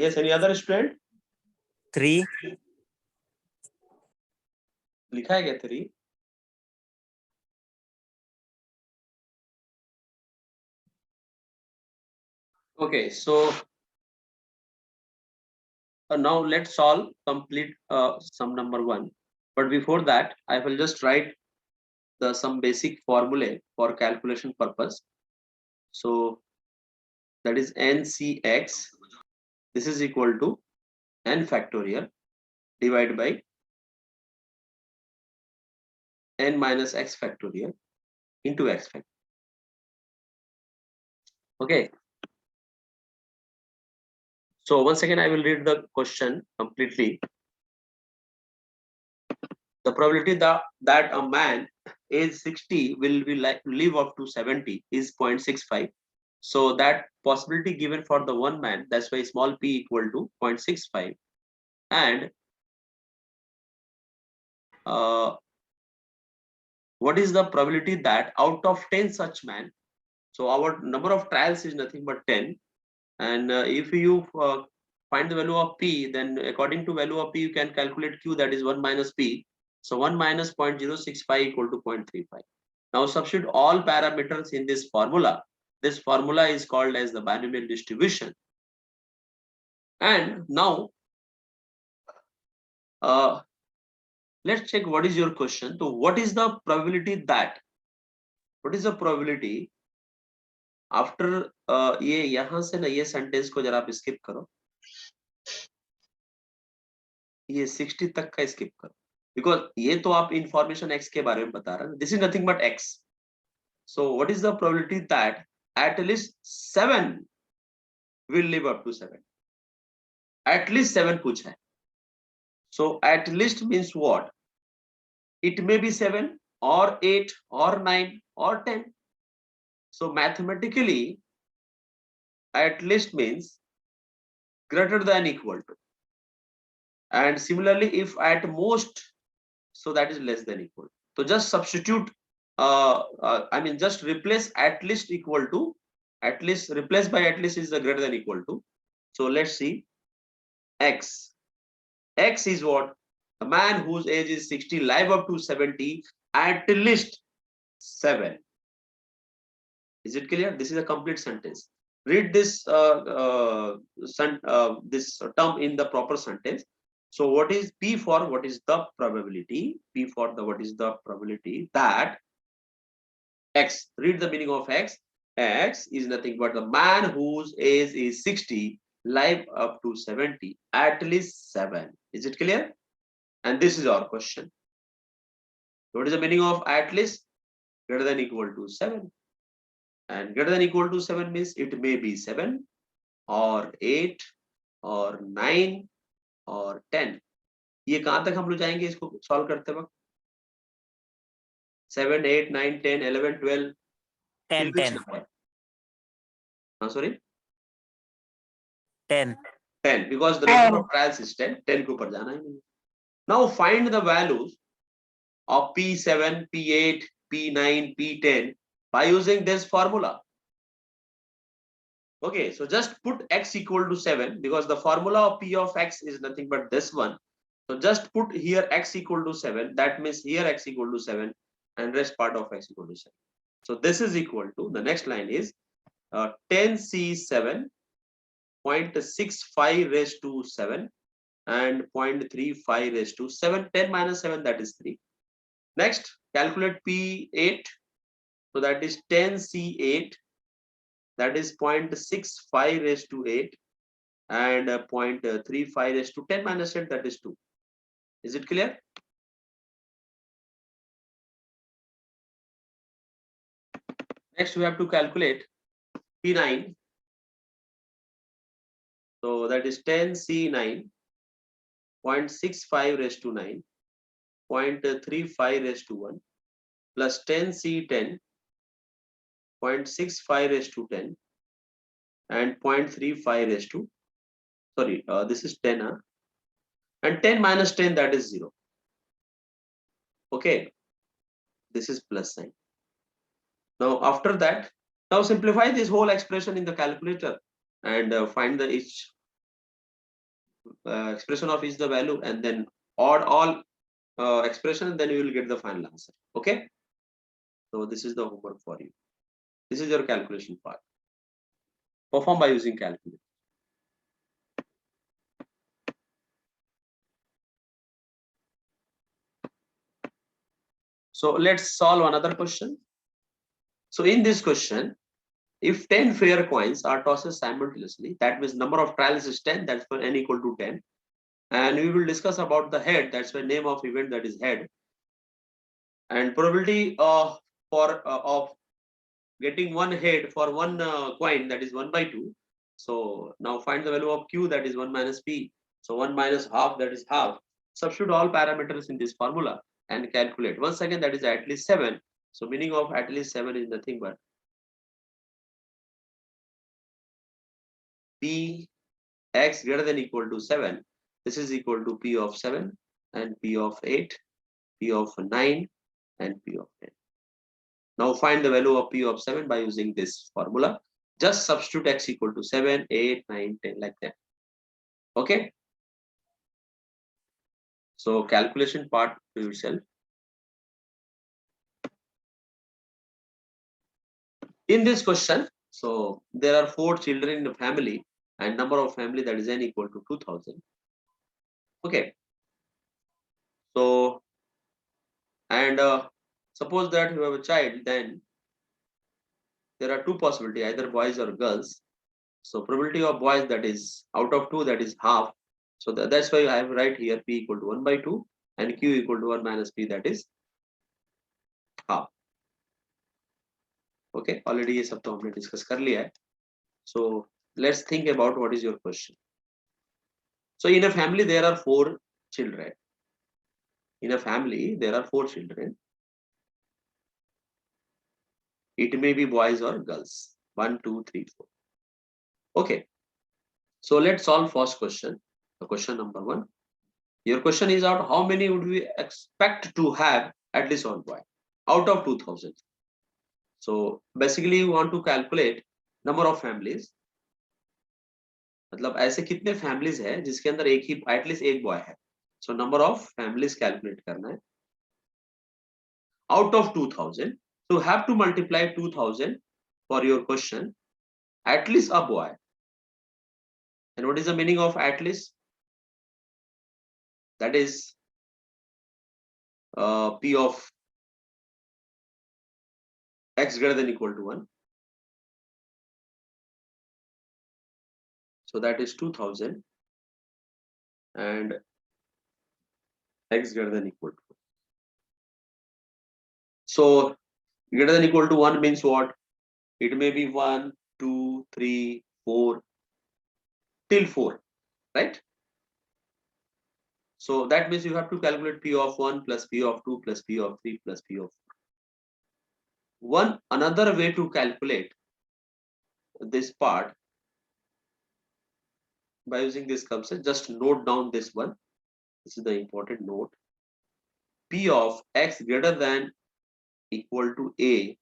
Yes, any other student? 3. लिखा है क्या 3? Okay, so now let's solve complete sum number 1. But before that, I will just write the some basic formulae for calculation purpose. So that is NCX. This is equal to n factorial divided by n minus x factorial into x factorial. Okay. So once again, I will read the question completely. The probability that a man age 60 will be live up to 70 is 0.65. So that possibility given for the one man, that's why small p equal to 0.65. And what is the probability that out of 10 such man, so our number of trials is nothing but 10, and if you find the value of p, then according to value of p you can calculate q, that is 1 minus p. So 1 minus 0.065 equal to 0.35. Now substitute all parameters in this formula. This formula is called as the binomial distribution. And now let's check what is your question. So what is the probability that, what is the probability after ये यहाँ से ना ये sentence को जरा आप skip करो, ये 60 तक का skip करो, because ये तो आप information x के बारे में बता रहे हैं. This is nothing but x. So what is the probability that at least 7 will live up to 7? At least 7 पूछा है. So at least means what? It may be 7 or 8 or 9 or 10. So mathematically, at least means greater than equal to. And similarly, if at most, so that is less than equal. So just substitute, I mean just replace at least equal to, at least replace by at least is the greater than equal to. So let's see, x. X is what? A man whose age is 60 live up to 70 at least 7. Is it clear? This is a complete sentence. Read this this term in the proper sentence. So what is P for? What is the probability? P for the what is the probability that x. Read the meaning of x. X is nothing but the man whose age is 60 live up to 70 at least 7. Is it clear? And this is our question. What is the meaning of at least? Greater than equal to 7. And greater than equal to 7 means it may be 7 or 8 or 9 or 10. ये कहां तक हम लोग जाएंगे इसको solve करते वक्त? 7, 8, 9, 10, 11, 12. 10, 10, Sorry? 10. 10, because the number of trials is 10. 10 के ऊपर जाना ही नहीं. Now find the values of P7, P8, P9, P10 by using this formula. Okay, so just put x equal to 7 because the formula of P of x is nothing but this one. So just put here x equal to 7. That means here x equal to 7 and rest part of x equal to 7. So this is equal to, the next line is 10C7 0.65 raised to 7 and 0.35 raised to 7. 10 minus 7, that is 3. Next, calculate P8. So that is 10C8, that is 0.65 raised to 8 and 0.35 raised to 10 minus 8, that is 2. Is it clear? Next, we have to calculate P9. So that is 10C9, 0.65 raised to 9, 0.35 raised to 1, plus 10C10, 0.65 raised to 10, and 0.35 raised to, sorry, this is 10, and 10 minus 10, that is 0. Okay, this is plus sign. Now after that, now simplify this whole expression in the calculator and find the each expression of each the value and then add all expression, and then you will get the final answer. Okay, so this is the homework for you. This is your calculation part. Perform by using calculator. So let's solve another question. So in this question, if 10 fair coins are tossed simultaneously, that means number of trials is 10, that's why n equal to 10. And we will discuss about the head, that's why name of event, that is head. And probability of getting one head for one coin, that is 1 by 2. So now find the value of q, that is 1 minus p. So 1 minus half, that is half. Substitute all parameters in this formula and calculate. Once again, that is at least 7. So meaning of at least 7 is nothing but p x greater than equal to 7. This is equal to p of 7 and p of 8, p of 9 and p of 10. Now find the value of p of 7 by using this formula. Just substitute x equal to 7, 8, 9, 10 like that. Okay. So calculation part to yourself. In this question, so there are 4 children in the family and number of family, that is n equal to 2000. Okay. So, and suppose that you have a child, then there are 2 possibilities, either boys or girls. So probability of boys, that is out of 2, that is half. So that's why I have write here p equal to 1 by 2 and q equal to 1 minus p, that is half. Okay, already ये सब तो हमने discuss कर लिया है. So let's think about what is your question. So in a family there are 4 children. In a family there are 4 children. It may be boys or girls. 1, 2, 3, 4. Okay. So let's solve first question. The question number 1. Your question is out, how many would we expect to have at least one boy out of 2000? So basically you want to calculate number of families. मतलब ऐसे कितने families है जिसके अंदर एक ही at least एक boy है. So number of families calculate करना है. Out of 2000, so have to multiply 2000 for your question. At least a boy. And what is the meaning of at least? That is p of x greater than equal to 1. So that is 2000 and x greater than equal to 1. So greater than equal to 1 means what? It may be 1, 2, 3, 4 till 4, right? So that means you have to calculate p of 1 plus p of 2 plus p of 3 plus p of 4. Another way to calculate this part by using this concept, just note down this one. This is the important note. P of x greater than equal to a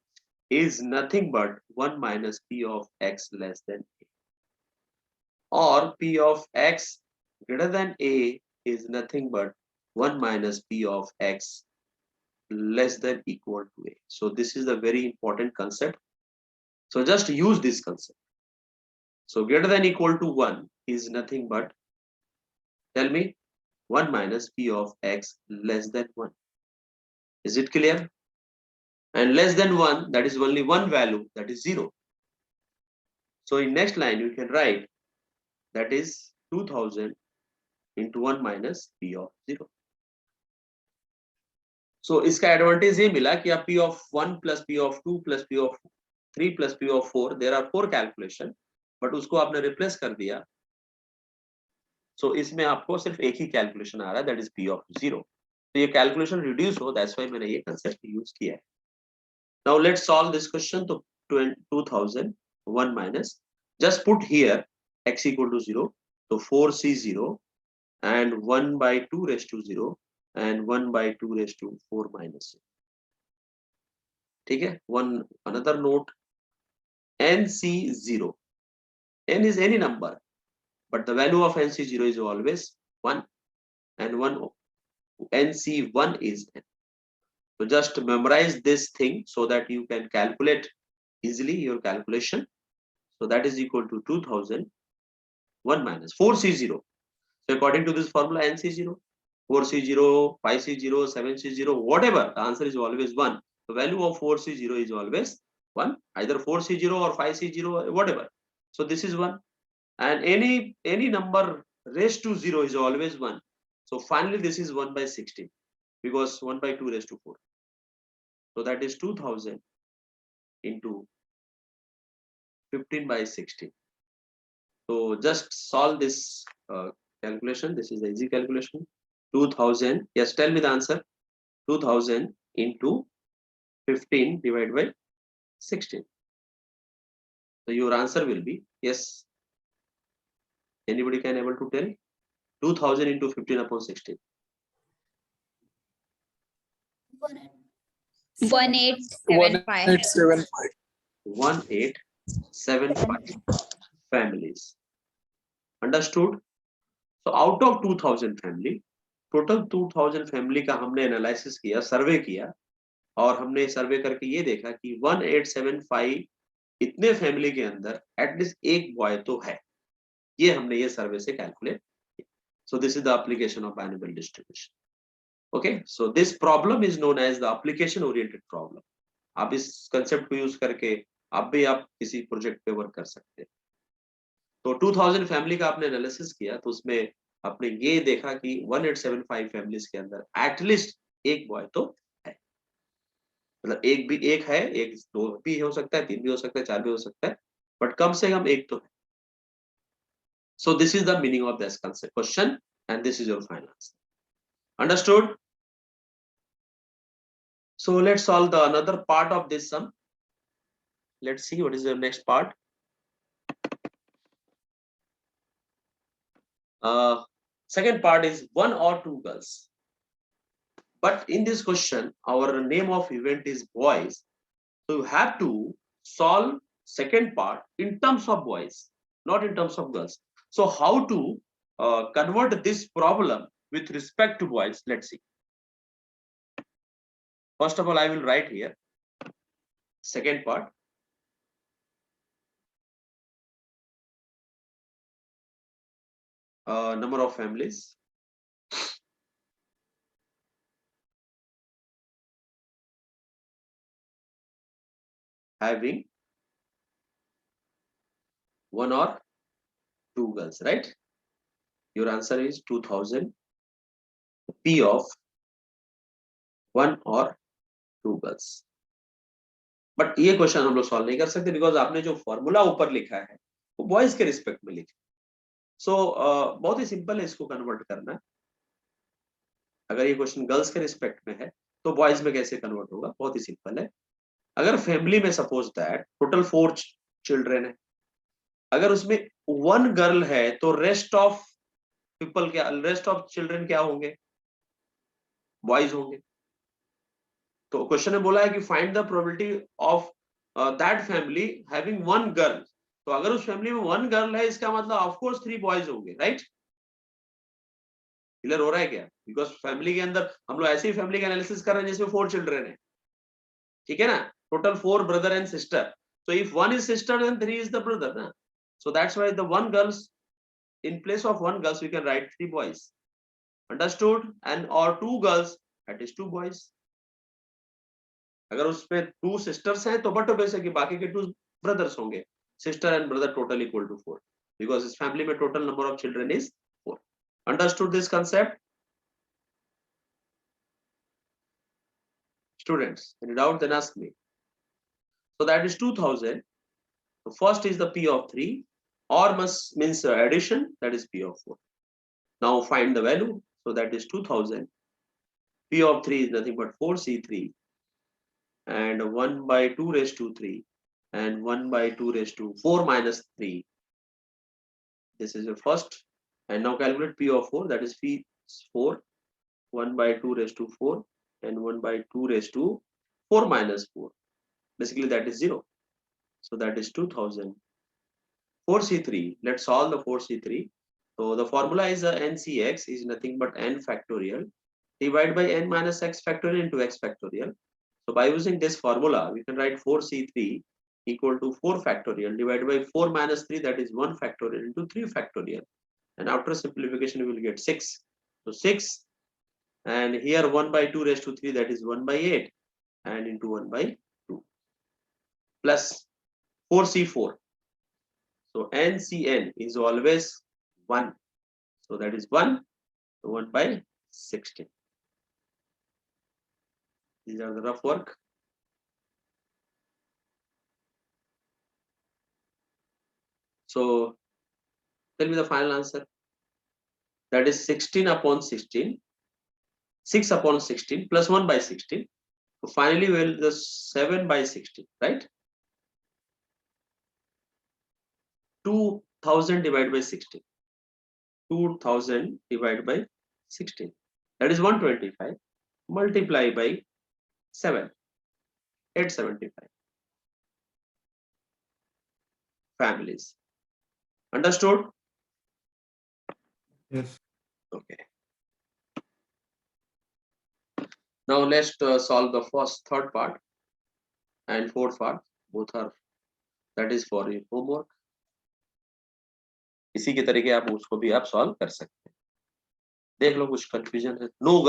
is nothing but 1 minus p of x less than a. Or p of x greater than a is nothing but 1 minus p of x less than equal to a. So this is a very important concept. So just use this concept. So greater than equal to 1 is nothing but, tell me, 1 minus p of x less than 1. Is it clear? And less than 1, that is only one value, that is 0. So in next line you can write that is 2000 into 1 minus p of 0. So इसका advantage ये मिला कि आप p of 1 plus p of 2 plus p of 3 plus p of 4, there are 4 calculation, but उसको आपने replace कर दिया. So इसमें आपको सिर्फ एक ही calculation आ रहा है, that is p of 0. तो ये calculation reduce हो, that's why मैंने ये concept use किया है. Now let's solve this question. So 2000 1 minus, just put here x equal to 0. So 4c0 and 1 by 2 raised to 0 and 1 by 2 raised to 4 minus 0. ठीक है? One another note, nc0. N is any number, but the value of nc0 is always 1, and nc1 is n. So just memorize this thing so that you can calculate easily your calculation. So that is equal to 2000 1 minus 4c0. So according to this formula, nc0, 4C0, 5C0, 7C0, whatever, the answer is always 1. The value of 4C0 is always 1, either 4C0 or 5C0, whatever. So this is 1. And any number raised to 0 is always 1. So finally this is 1 by 16 because 1 by 2 raised to 4. So that is 2000 into 15 by 16. So just solve this calculation. This is the easy calculation. 2000. Yes, tell me the answer. 2000 into 15 divided by 16. So your answer will be yes. Anybody can able to tell? 2000 into 15 upon 16. 1875. 1875 families. Understood? So out of 2000 family, total 2000 family का हमने analysis किया, सर्वे किया, और हमने सर्वे करके ये देखा कि 1875 इतने फैमिली के अंदर एटलीस्ट एक बॉय तो है. ये हमने ये सर्वे से कैलकुलेट किया. So this is the application of binomial distribution. Okay, so this problem is known as the application oriented problem. आप इस कंसेप्ट को यूज करके आप किसी प्रोजेक्ट पे वर्क कर सकते हैं. तो 2000 फैमिली का आपने एनालिसिस किया, तो उसमें आपने ये देखा कि 1875 फैमिलीज के अंदर एटलीस्ट एक बॉय तो है. मतलब एक है, एक दो भी हो सकता है, तीन भी हो सकता है, चार भी हो सकता है, बट कम से कम एक तो है. So this is the meaning of this concept question and this is your final answer. Understood? So let's solve the another part of this sum. Let's see what is the next part. Second part is 1 or 2 girls. But in this question, our name of event is boys. So you have to solve second part in terms of boys, not in terms of girls. So how to convert this problem with respect to boys? Let's see. First of all, I will write here. Second part. Number of families. Having 1 or 2 girls, right? Your answer is 2000 P of 1 or 2 girls. But ये question हम लोग solve नहीं कर सकते because आपने जो formula ऊपर लिखा है वो बॉयज के रिस्पेक्ट में लिखा. सो बहुत ही सिंपल है इसको कन्वर्ट करना. अगर ये क्वेश्चन गर्ल्स के रिस्पेक्ट में है तो बॉयज में कैसे कन्वर्ट होगा? बहुत ही सिंपल है. अगर फैमिली में सपोज दैट टोटल 4 चिल्ड्रेन है, अगर उसमें 1 गर्ल है तो रेस्ट ऑफ पीपल क्या, रेस्ट ऑफ चिल्ड्रेन क्या होंगे? बॉयज होंगे. तो क्वेश्चन में बोला है कि find the probability of that family having 1 girl. तो अगर उस फैमिली में 1 गर्ल है इसका मतलब ऑफ कोर्स 3 बॉयज होंगे, राइट? क्लियर हो रहा है क्या? बिकॉज फैमिली के अंदर हम लोग ऐसी फैमिली का एनालिसिस कर रहे हैं जिसमें 4 चिल्ड्रेन है, ठीक है ना? Total 4 brother and sister. So if 1 is sister then 3 is the brother, na? So that's why the 1 girls, in place of 1 girls we can write 3 boys. Understood? And or 2 girls, that is 2 boys. अगर उसमें 2 sisters हैं तो but basic बाकी के 2 brothers होंगे. Sister and brother total equal to 4 because his family में total number of children is 4. Understood this concept? Students, any doubt then ask me. So that is 2000. So first is the P of 3 or must means addition, that is P of 4. Now find the value. So that is 2000. P of 3 is nothing but 4C3 and 1 by 2 raised to 3 and 1 by 2 raised to 4 minus 3. This is your first. And now calculate P of 4, that is P 4, 1 by 2 raised to 4 and 1 by 2 raised to 4 minus 4. Basically that is 0. So that is 2000. 4C3, let's solve the 4C3. So the formula is NCX is nothing but n factorial divided by n minus x factorial into x factorial. So by using this formula, we can write 4C3 equal to 4 factorial divided by 4 minus 3, that is 1 factorial into 3 factorial. And after simplification, we will get 6. So 6 and here 1 by 2 raised to 3, that is 1 by 8, and into 1 by 2 plus 4C4. So NCN is always 1. So that is 1, so 1 by 16. These are the rough work. So tell me the final answer. That is 16 upon 16, 6 upon 16 plus 1 by 16. So finally, we'll the 7 by 16, right? 2000 divided by 16. 2000 divided by 16. That is 125. Multiply by 7. 875 families. Understood? Yes. Okay. Now let's solve the third part and fourth part. Both are, that is for your homework. इसी के तरीके आप उसको भी आप solve कर सकते हैं. देख लो कुछ कंफ्यूजन है. नो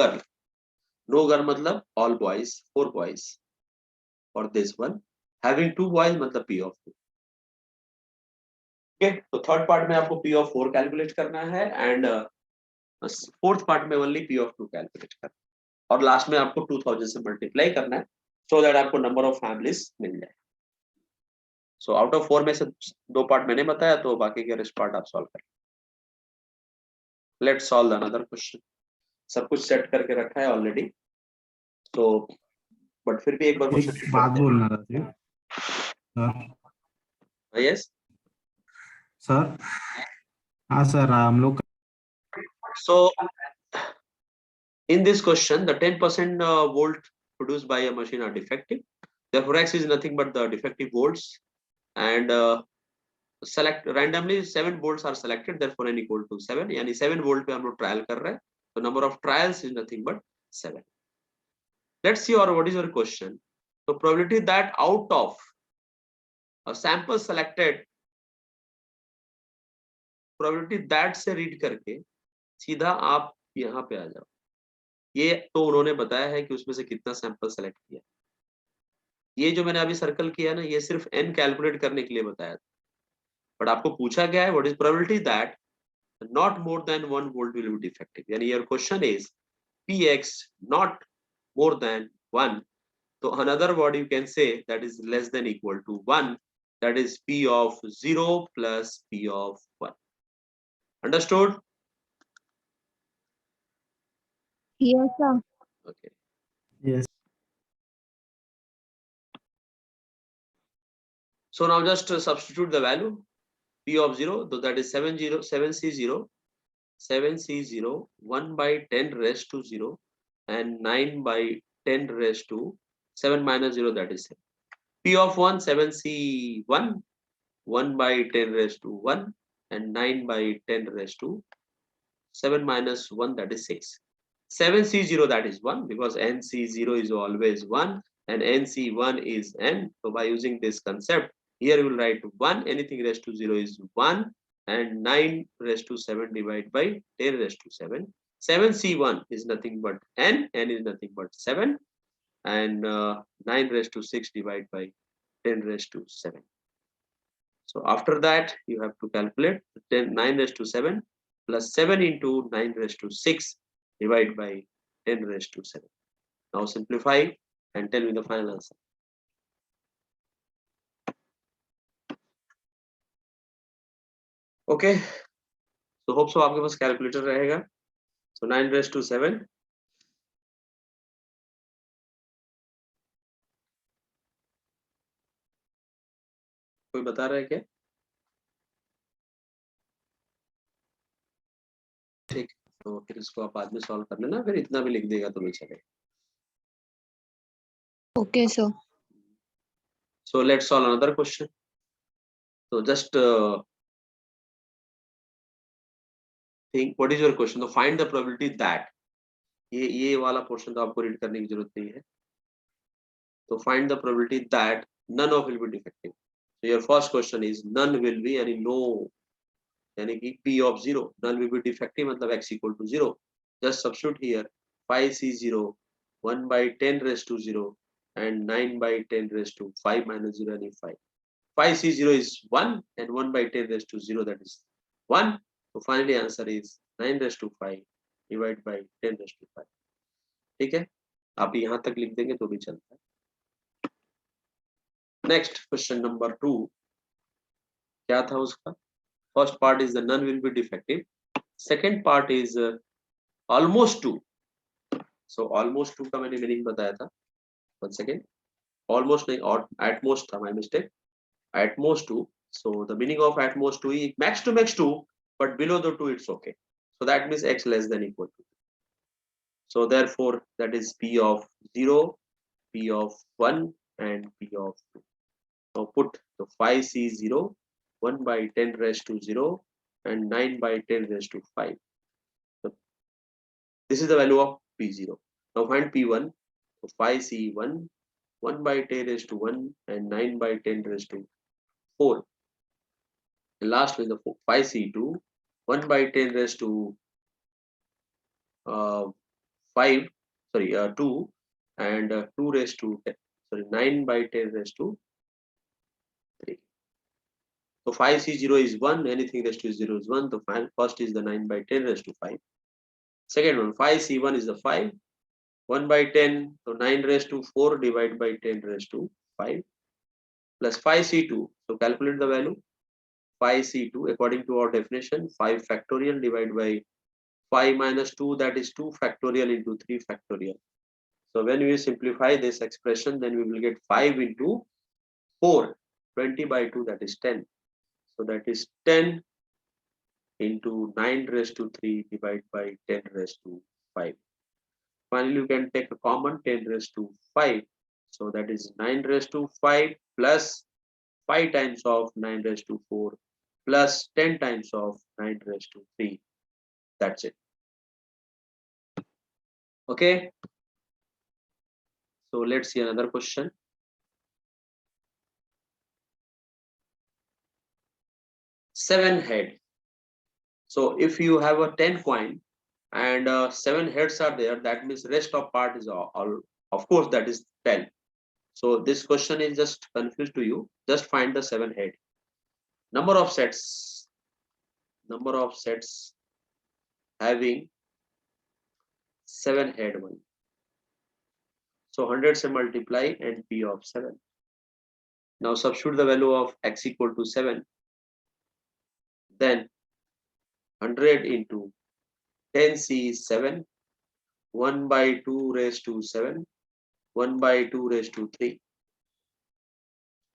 गर्ल मतलब ऑल बॉयज, 4 बॉयज. और दिस वन हैविंग 2 बॉयज मतलब पी ऑफ 2. ओके, तो थर्ड पार्ट में आपको पी ऑफ 4 कैलकुलेट करना है एंड फोर्थ पार्ट में ओनली पी ऑफ 2 कैलकुलेट करना है. और लास्ट में आपको 2000 से मल्टीप्लाई करना है सो दैट आपको नंबर ऑफ फैमिलीज मिल जाए. सो आउट ऑफ 4 में से 2 पार्ट मैंने बताया, तो बाकी के रेस्ट पार्ट आप सॉल्व करें. Let's solve another question. सब कुछ सेट करके रखा है ऑलरेडी, तो बट फिर भी एक बार एक क्वेश्चन बात बोलना था जी. सर. Yes sir. हाँ सर, हम लोग so in this question the 10% volt produced by a machine are defective, therefore x is nothing but the defective volts, and select randomly 7 volts are selected, therefore n equal to 7. यानी 7 volt पे हम लोग trial कर रहे हैं, तो number of trials is nothing but 7. Let's see what is your question. So probability that out of a sample selected, probability that से read करके सीधा आप यहाँ पे आ जाओ. ये तो उन्होंने बताया है कि उसमें से कितना सैंपल सेलेक्ट किया. ये जो मैंने अभी सर्कल किया ना, ये सिर्फ n कैलकुलेट करने के लिए बताया था. बट आपको पूछा गया है what is probability that not more than 1 bolt will be defective. यानी your question is px not more than 1. तो another word you can say that is less than equal to 1, that is p of 0 plus p of 1. Understood? Yes, sir. Okay. Yes. So now just substitute the value p of 0, so that is 7c0 1 by 10 raised to 0 and 9 by 10 raised to 7 minus 0, that is 7. P of 1 7c1 1 by 10 raised to 1 and 9 by 10 raised to 7 minus 1, that is 6. 7c0, that is 1 because nc0 is always 1 and nc1 is n. So by using this concept, here you will write 1, anything raised to 0 is 1, and 9 raised to 7 divided by 10 raised to 7. 7c1 is nothing but n is nothing but 7, and 9 raised to 6 divided by 10 raised to 7. So after that, you have to calculate 9 raised to 7 plus 7 into 9 raised to 6 divided by 10 raised to 7. Now simplify and tell me the final answer. Okay, so hope so आपके पास calculator रहेगा. So 9 raised to 7 कोई बता रहा है क्या? ठीक, तो फिर इसको आप बाद में सॉल्व कर लेना, फिर इतना भी लिख देगा तो भी चलेगा. Okay, sir. So let's solve another question. So just think what is your question. So find the probability that ये वाला पोर्शन तो आपको रीड करने की जरूरत नहीं है. तो find the probability that none of will be defective. So your first question is none will be, यानी no, यानी कि p of 0, none will be defective मतलब x equal to 0. Just substitute here 5C0 1 by 10 raised to 0 and 9 by 10 raised to 5 minus 0 and 5. 5C0 is 1 and 1 by 10 raised to 0, that is 1. So finally answer is 9 raised to 5 divided by 10 raised to 5. ठीक है, आप यहाँ तक लिख देंगे तो भी चलता है. Next question number 2 क्या था उसका? First part is the none will be defective. Second part is almost 2. So almost 2 का मैंने मीनिंग बताया था. One second. Almost नहीं, or at most था, my mistake. At most 2. So the meaning of at most 2 is max to max 2, but below the 2 it's okay. So that means x less than equal to 2. So therefore that is p of 0, p of 1 and p of 2. Now put the 5C0 1 by 10 raised to 0 and 9 by 10 raised to 5. So this is the value of p0. Now find p1. So 5C1 1 by 10 raised to 1 and 9 by 10 raised to 4. And last is the 5C2 1 by 10 raised to 2 and 2 raised to 10, 9 by 10 raised to 3. So 5C0 is 1, anything raised to 0 is 1. The first is the 9 by 10 raised to 5. Second one, 5C1 is the 5, 1 by 10, so 9 raised to 4 divided by 10 raised to 5 plus 5C2. So calculate the value. 5C2 according to our definition, 5 factorial divided by 5 minus 2, that is 2 factorial into 3 factorial. So when we simplify this expression, then we will get 5 into 4, 20 by 2, that is 10. So that is 10 into 9 raised to 3 divided by 10 raised to 5. Finally, you can take a common 10 raised to 5. So that is 9 raised to 5 plus 5 times of 9 raised to 4 plus 10 times of 9 raised to 3. That's it. Okay. So let's see another question. Seven head. So if you have a 10 coin and 7 heads are there, that means rest of part is all, of course that is 10. So this question is just confused to you. Just find the 7 head. Number of sets having 7 head 1. So 100 se multiply and p of 7. Now substitute the value of x equal to 7. Then 100 into 10c is 7. 1 by 2 raised to 7. 1 by 2 raised to 3.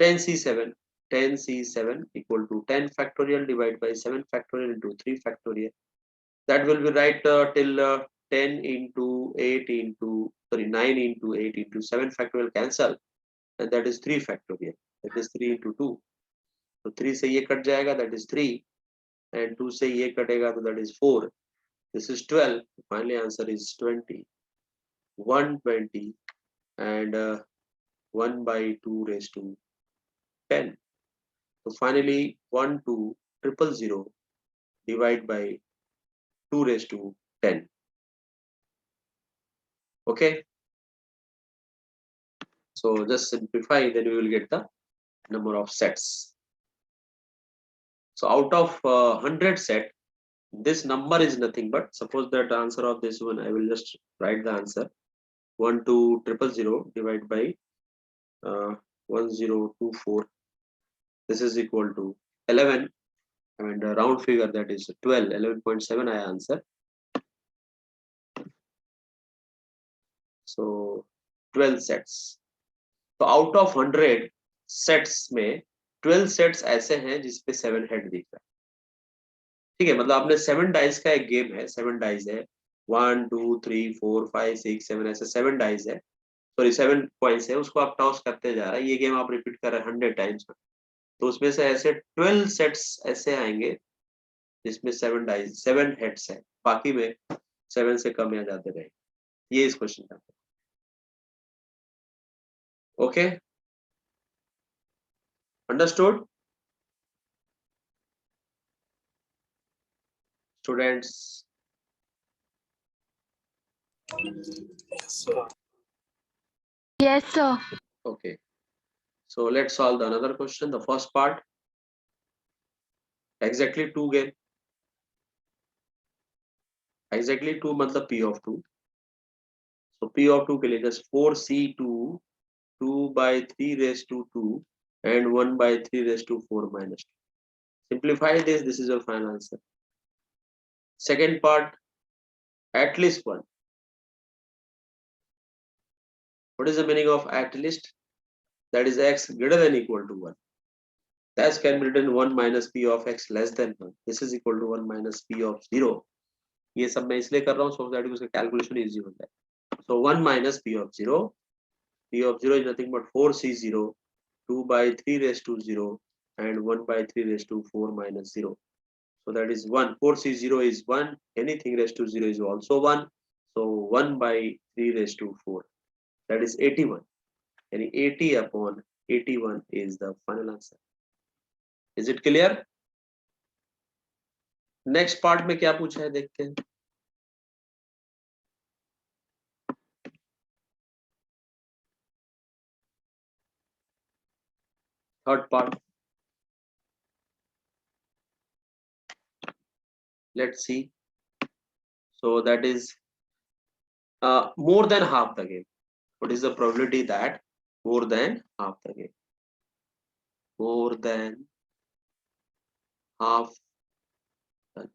10c7 equal to 10 factorial divided by 7 factorial into 3 factorial. That will be right till 10 into 8 into 9 into 8 into 7 factorial cancel, and that is 3 factorial. That is 3 into 2. So 3 से ये cut जाएगा, that is 3, and 2 से ये कटेगा, so that is 4. This is 12. Finally answer is 20. 120 and 1 by 2 raised to 10. So finally 12000 divided by 2 raised to 10. Okay. So just simplify, then we will get the number of sets. So out of 100 set, this number is nothing but, suppose that answer of this one, I will just write the answer. 12000 divided by 1024. This is equal to 11, and a round figure, that is 12, 11.7 I answer. So 12 sets. So out of 100 sets में 12 sets ऐसे हैं जिसपे 7 head दिख रहा है. ठीक है, मतलब आपने 7 डाइस का एक गेम है, 7 डाइस है, 1 2 3 4 5 6 7 ऐसे 7 डाइस है, सॉरी 7 पॉइंट्स है, उसको आप टॉस करते जा रहा है. ये गेम आप रिपीट कर रहे हैं 100 टाइम्स. तो उसमें से ऐसे 12 सेट्स ऐसे आएंगे जिसमें 7 डाइस 7 हेड्स है, बाकी में 7 से कम या ज्यादा रहे. ये इस क्वेश्चन का. Okay, understood students? Yes, sir. Okay. So let's solve the another question. The first part, exactly 2 game. Exactly 2 मतलब P of 2. So P of 2 के लिए just 4C2 2 by 3 raised to 2 and 1 by 3 raised to 4 minus 2. Simplify this. This is your final answer. Second part, at least 1. What is the meaning of at least? That is x greater than equal to 1. That can be written 1 minus p of x less than 1. This is equal to 1 minus p of 0. ये सब मैं इसलिए कर रहा हूँ so that उसका calculation easy हो जाए. So 1 minus p of 0. P of 0 is nothing but 4c0, 2 by 3 raised to 0 and 1 by 3 raised to 4 minus 0. So that is 1. 4c0 is 1. Anything raised to 0 is also 1. So 1 by 3 raised to 4. That is 81. And 80 upon 81 is the final answer. Is it clear? Next part में क्या पूछा है देखते हैं. Third part. Let's see. So that is more than half the game. What is the probability that more than half the game? More than half the game.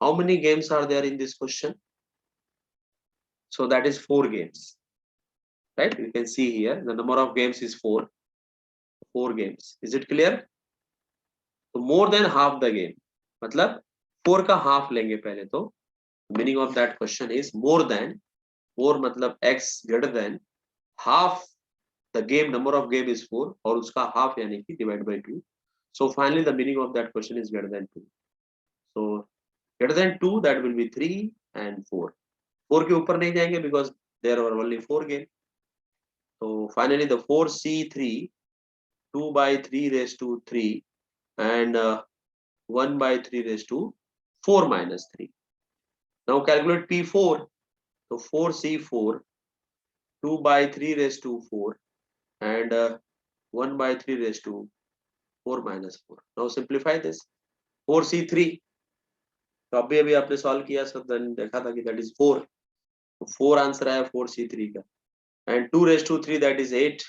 How many games are there in this question? So that is 4 games. Right? You can see here the number of games is 4. 4 games. Is it clear? So more than half the game. मतलब 4 का half लेंगे पहले तो. Meaning of that question is more than. More मतलब x greater than half the game. Number of game is 4 और उसका half यानी कि divide by 2. So finally the meaning of that question is greater than 2. So greater than 2, that will be 3 and 4. 4 के ऊपर नहीं जाएंगे because there are only 4 games. So finally the 4c3 2 by 3 raised to 3 and 1 by 3 raised to 4 minus 3. Now calculate P4. So 4c4 2 by 3 raised to 4 and 1 by 3 raised to 4 minus 4. Now simplify this. 4c3. तो अभी अभी आपने solve किया सब देखा था कि that is 4. तो 4 आंसर आया 4c3 का. And 2 raised to 3 that is 8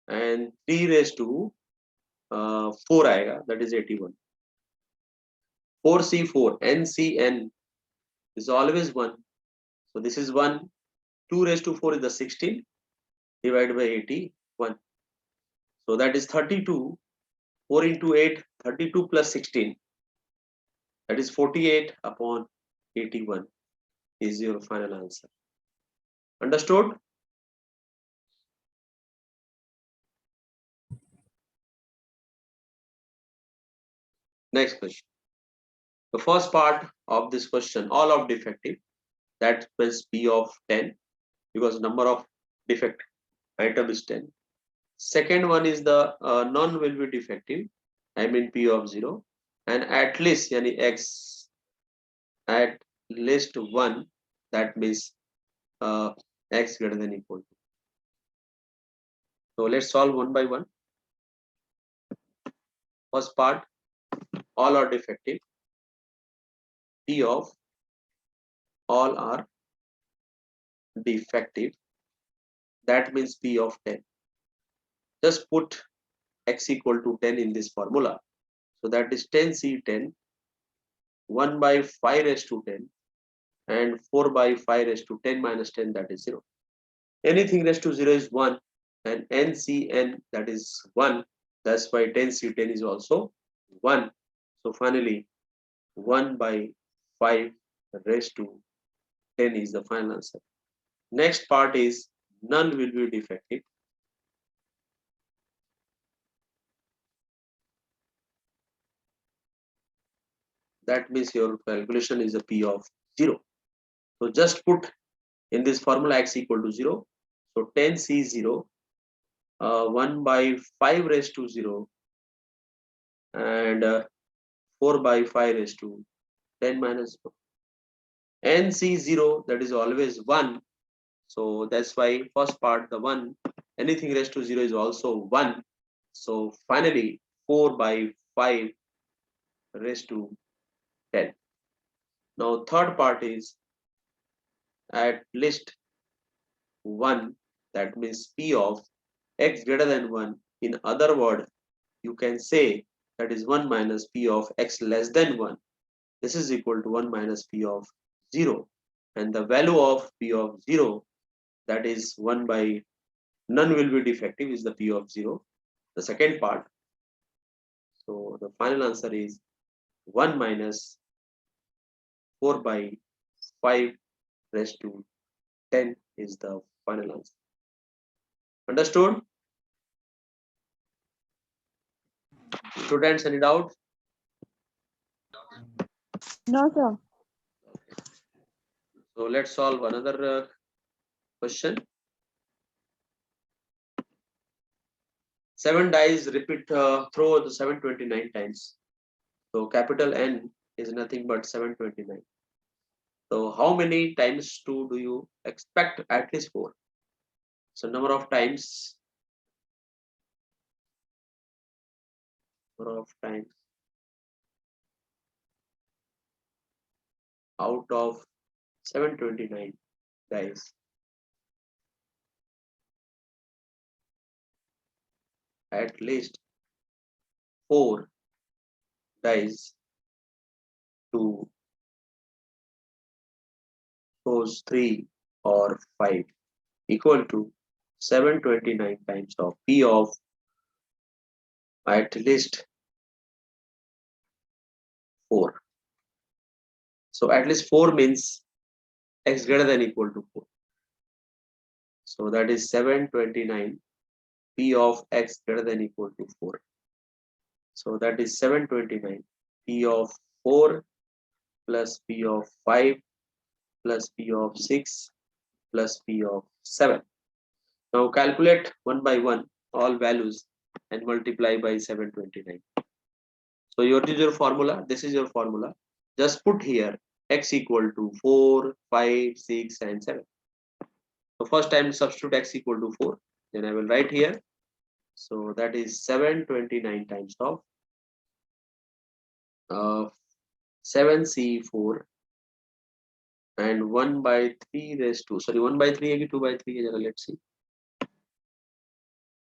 and 3 raised to 4 आएगा that is 81. 4c4 ncn is always 1. So this is 1. 2 raised to 4 is the 16 divided by 81. So that is 32. 4 into 8, 32 plus 16. That is 48 upon 81 is your final answer. Understood? Next question. The first part of this question, all of defective, that means P of 10 because number of defect item is 10. Second one is the none will be defective, I mean P of 0, and at least yani x at least 1, that means x greater than equal to. So let's solve one by one. First part, all are defective. P of all are defective. That means P of 10. Just put x equal to 10 in this formula. So that is 10c10, 1 by 5 raised to 10, and 4 by 5 raised to 10 minus 10, that is 0. Anything raised to 0 is 1, and ncn, that is 1. That's why 10c10 is also 1. So finally, 1 by 5 raised to 10 is the final answer. Next part is none will be defective. That means your calculation is a P of 0. So just put in this formula x equal to 0. So 10c0, 1 by 5 raised to 0, and 4 by 5 raised to 10 minus 4. NC0, that is always 1. So that's why first part, the 1, anything raised to 0 is also 1. So finally 4 by 5 raised to 10. Now third part is at least 1, that means P of x greater than 1. In other word, you can say that is 1 minus P of x less than 1. This is equal to 1 minus P of 0. And the value of P of 0, that is 1 by none will be defective, is the P of 0. The second part. So the final answer is 1 minus 4 by 5 raised to 10 is the final answer. Understood? Students, any doubt? No, sir. So let's solve another question. 7 dice repeat throw the 729 times. So capital N is nothing but 729. So how many times do you expect? At least 4. So number of times out of 729 dice, at least 4 dice to those 3 or 5 equal to 729 times of P of at least 4. So at least 4 means x greater than equal to 4. So that is 729 P of x greater than equal to 4. So that is 729 P of 4 plus P of 5 plus P of 6 plus P of 7. Now calculate one by one all values and multiply by 729. So your is your formula. This is your formula. Just put here x equal to 4, 5, 6 and 7. So first time substitute x equal to 4. Then I will write here. So that is 729 times of 7C4 and 1 by 3 raised to, sorry, 1 by 3 2 by 3, let's see.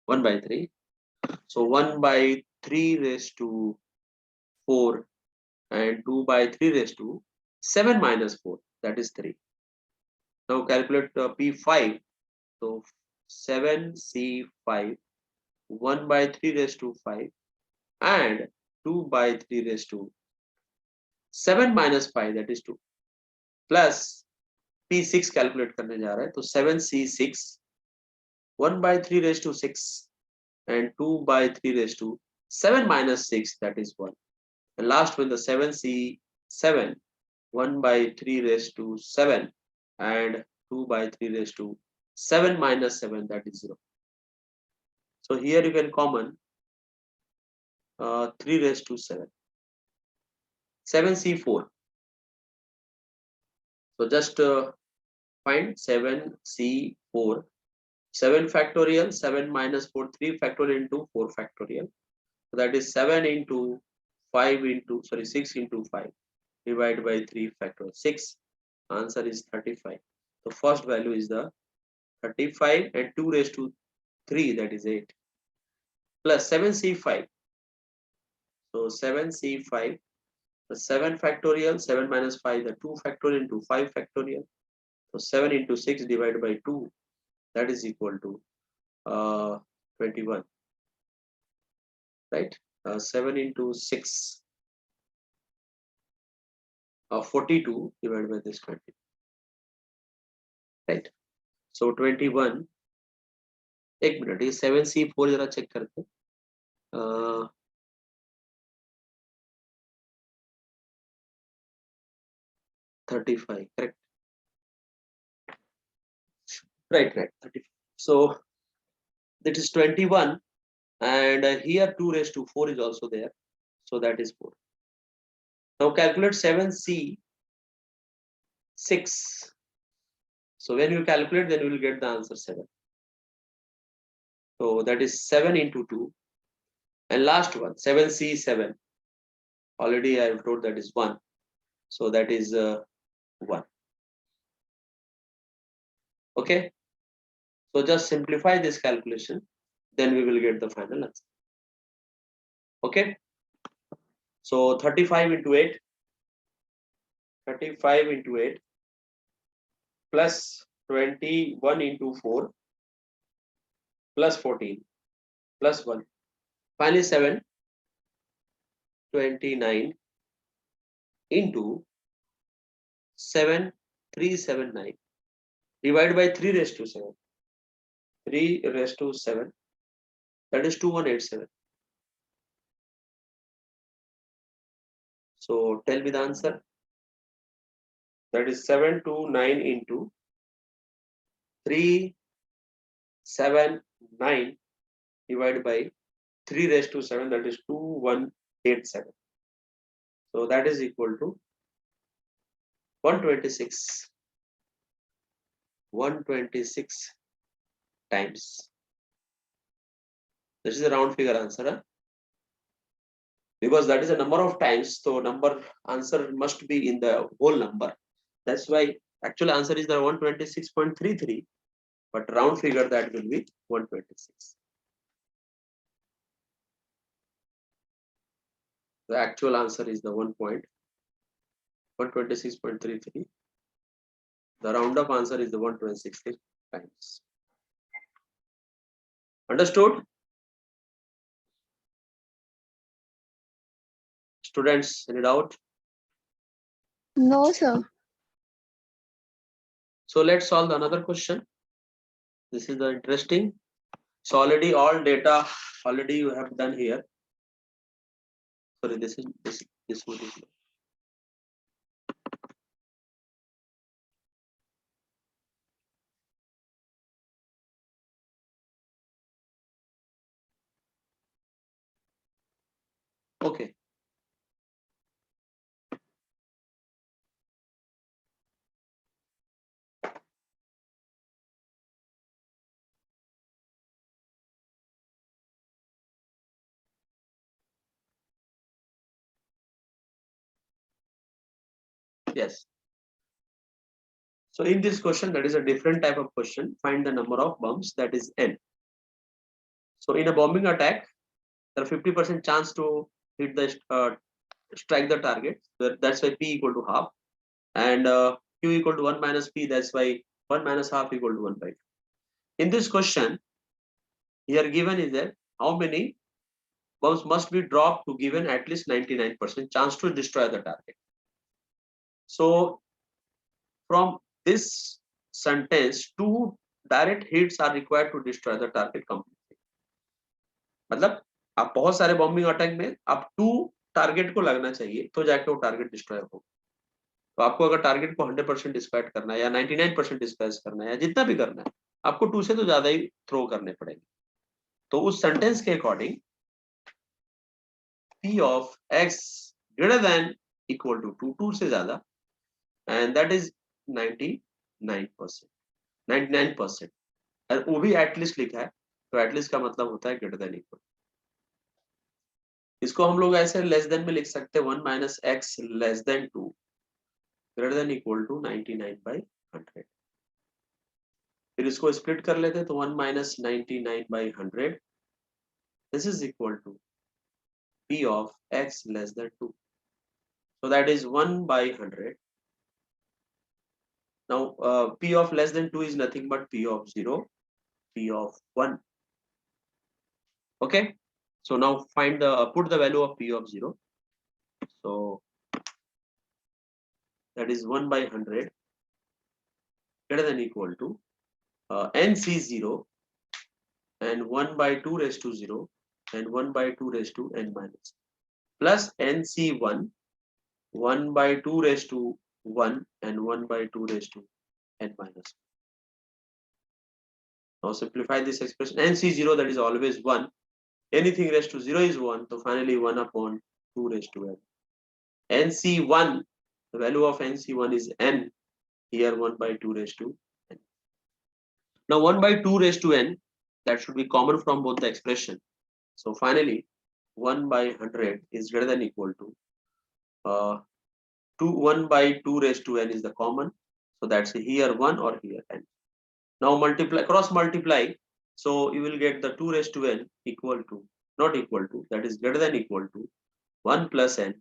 1 by 3. So 1 by 3 raised to 4 and 2 by 3 raised to 7 minus 4, that is 3. Now calculate P5. So 7C5, 1 by 3 raised to 5 and 2 by 3 raised to 7 minus 5, that is 2, plus P6 calculate करने जा रहा है, तो 7C6, 1 by 3 raised to 6 and 2 by 3 raised to 7 minus 6, that is 1. And last one, the 7C7, 1 by 3 raised to 7 and 2 by 3 raised to 7 minus 7, that is 0. So here you can common 3 raised to 7. 7C4. So just find 7C4. 7 factorial, 7 minus 4, 3 factorial into 4 factorial. So that is 7 into 5 into, sorry, 6 into 5 divided by 3 factorial. 6. Answer is 35. The first value is the 35 and 2 raised to 3, that is 8. Plus 7C5. So 7C5, the 7 factorial, 7 minus 5, the 2 factorial into 5 factorial. So 7 into 6 divided by 2, that is equal to 21. Right? 7 into 6, 42 divided by this 20. Right? So 21. एक minute, ये 7C4 जरा check करते हैं. 35, correct? Right, 35. So that is 21, and here 2 raised to 4 is also there, so that is 4. Now calculate 7C 6. So when you calculate, then you will get the answer 7. So that is 7 into 2. And last one, 7C7. Already I have told that is 1. So that is 1. Okay. So just simplify this calculation. Then we will get the final answer. Okay. So 35 into 8. 35 into 8 plus 21 into 4 plus 14 plus 1. Finally 7. 29 into 7379 divided by 3 raised to 7. 3 raised to 7. That is 2187. So tell me the answer. That is 729 into 379 divided by 3 raised to 7. That is 2187. So that is equal to 126. 126 times. This is a round figure answer. Huh? Because that is a number of times, so number answer must be in the whole number. That's why actual answer is the 126.33, but round figure that will be 126. The actual answer is the 126.33. The round up answer is the 126 times. Understood? Students, any doubt? No, sir. So let's solve another question. This is the interesting. So already all data already you have done here. Sorry, this one is. Okay. Yes. So in this question, that is a different type of question. Find the number of bombs, that is n. So in a bombing attack, there are 50% chance to hit the strike the target. That's why P equal to half, and Q equal to 1 minus P. That's why 1 minus half equal to 1 by 2. In this question, here given is that how many bombs must be dropped to given at least 99% chance to destroy the target. So from this sentence, 2 direct hits are required to destroy the target completely. मतलब आप बहुत सारे bombing attack में आप 2 target को लगना चाहिए तो जाके वो टारगेट डिस्ट्रॉय हो. तो आपको अगर टारगेट को 100% डिस्ट्रॉय करना है या 99% डिस्ट्रॉय करना है या जितना भी करना है, आपको 2 से तो ज्यादा ही थ्रो करने पड़ेंगे. तो उस सेंटेंस के according P of x greater than equal to 2 से ज्यादा, and that is 99%. 99%. और वो भी एटलीस्ट लिखा है, तो एटलीस्ट का मतलब होता है ग्रेटर देन इक्वल. इसको हम लोग ऐसे लेस देन में लिख सकते हैं 1 minus x less than 2 greater than equal to 99/100. फिर इसको स्प्लिट कर लेते हैं तो 1 minus 99/100. This is equal to P of x less than 2. So that is 1/100. Now P of less than 2 is nothing but P of 0, P of 1. Okay. So now find the put the value of P of 0. So that is 1/100 greater than equal to NC0 and 1/2 raised to 0 and 1/2 raised to n minus plus NC1 1/2 raised to 1 and 1/2 raised to n minus. Now simplify this expression. NC0, that is always 1. Anything raised to 0 is 1. So finally 1/2 raised to n. NC1, the value of NC1 is n. here 1 by 2 raised to n. Now 1 by 2 raised to n, that should be common from both the expression. So finally 1 by 100 is greater than equal to 1 by 2 raised to n is the common. So that's here 1 or here n. Now multiply, cross multiply. So you will get the 2 raised to n equal to, not equal to, that is greater than equal to 1 plus n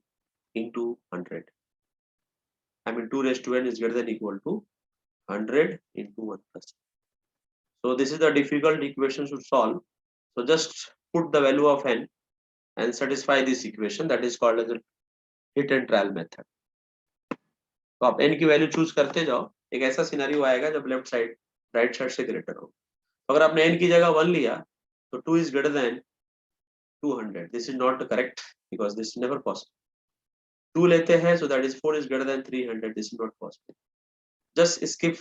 into 100. I mean 2 raised to n is greater than equal to 100 into 1 plus n. So this is the difficult equation to solve. So just put the value of n and satisfy this equation, that is called as a hit and trial method. तो आप n की value choose करते जाओ, एक ऐसा scenario आएगा जब left side right side से ग्रेटर हो. तो अगर आपने n की जगह 1 लिया तो 2 is greater than 200. This is not correct because this is never possible. 2 लेते हैं, so that is 4 is greater than 300. This is not possible. Just skip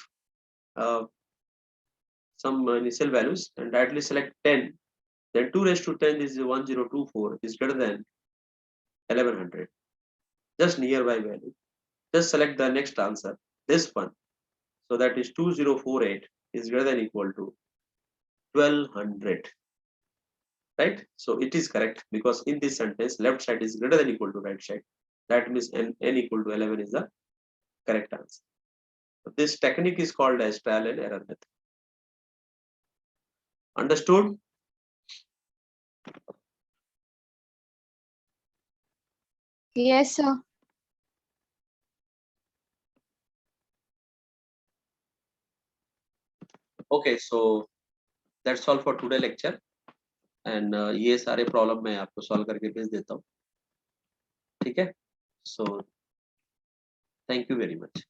some initial values and directly select 10. Then 2 raised to 10 is 1024 is greater than 1100. Just nearby value. Just select the next answer, this one. So that is 2048 is greater than equal to 1200. Right? So it is correct because in this sentence, left side is greater than equal to right side. That means n equal to 11 is the correct answer. So this technique is called as trial and error method. Understood? Yes, sir. Okay, so that's all for today lecture. And ये सारे problem मैं आपको solve करके भेज देता हूँ. ठीक है? So thank you very much.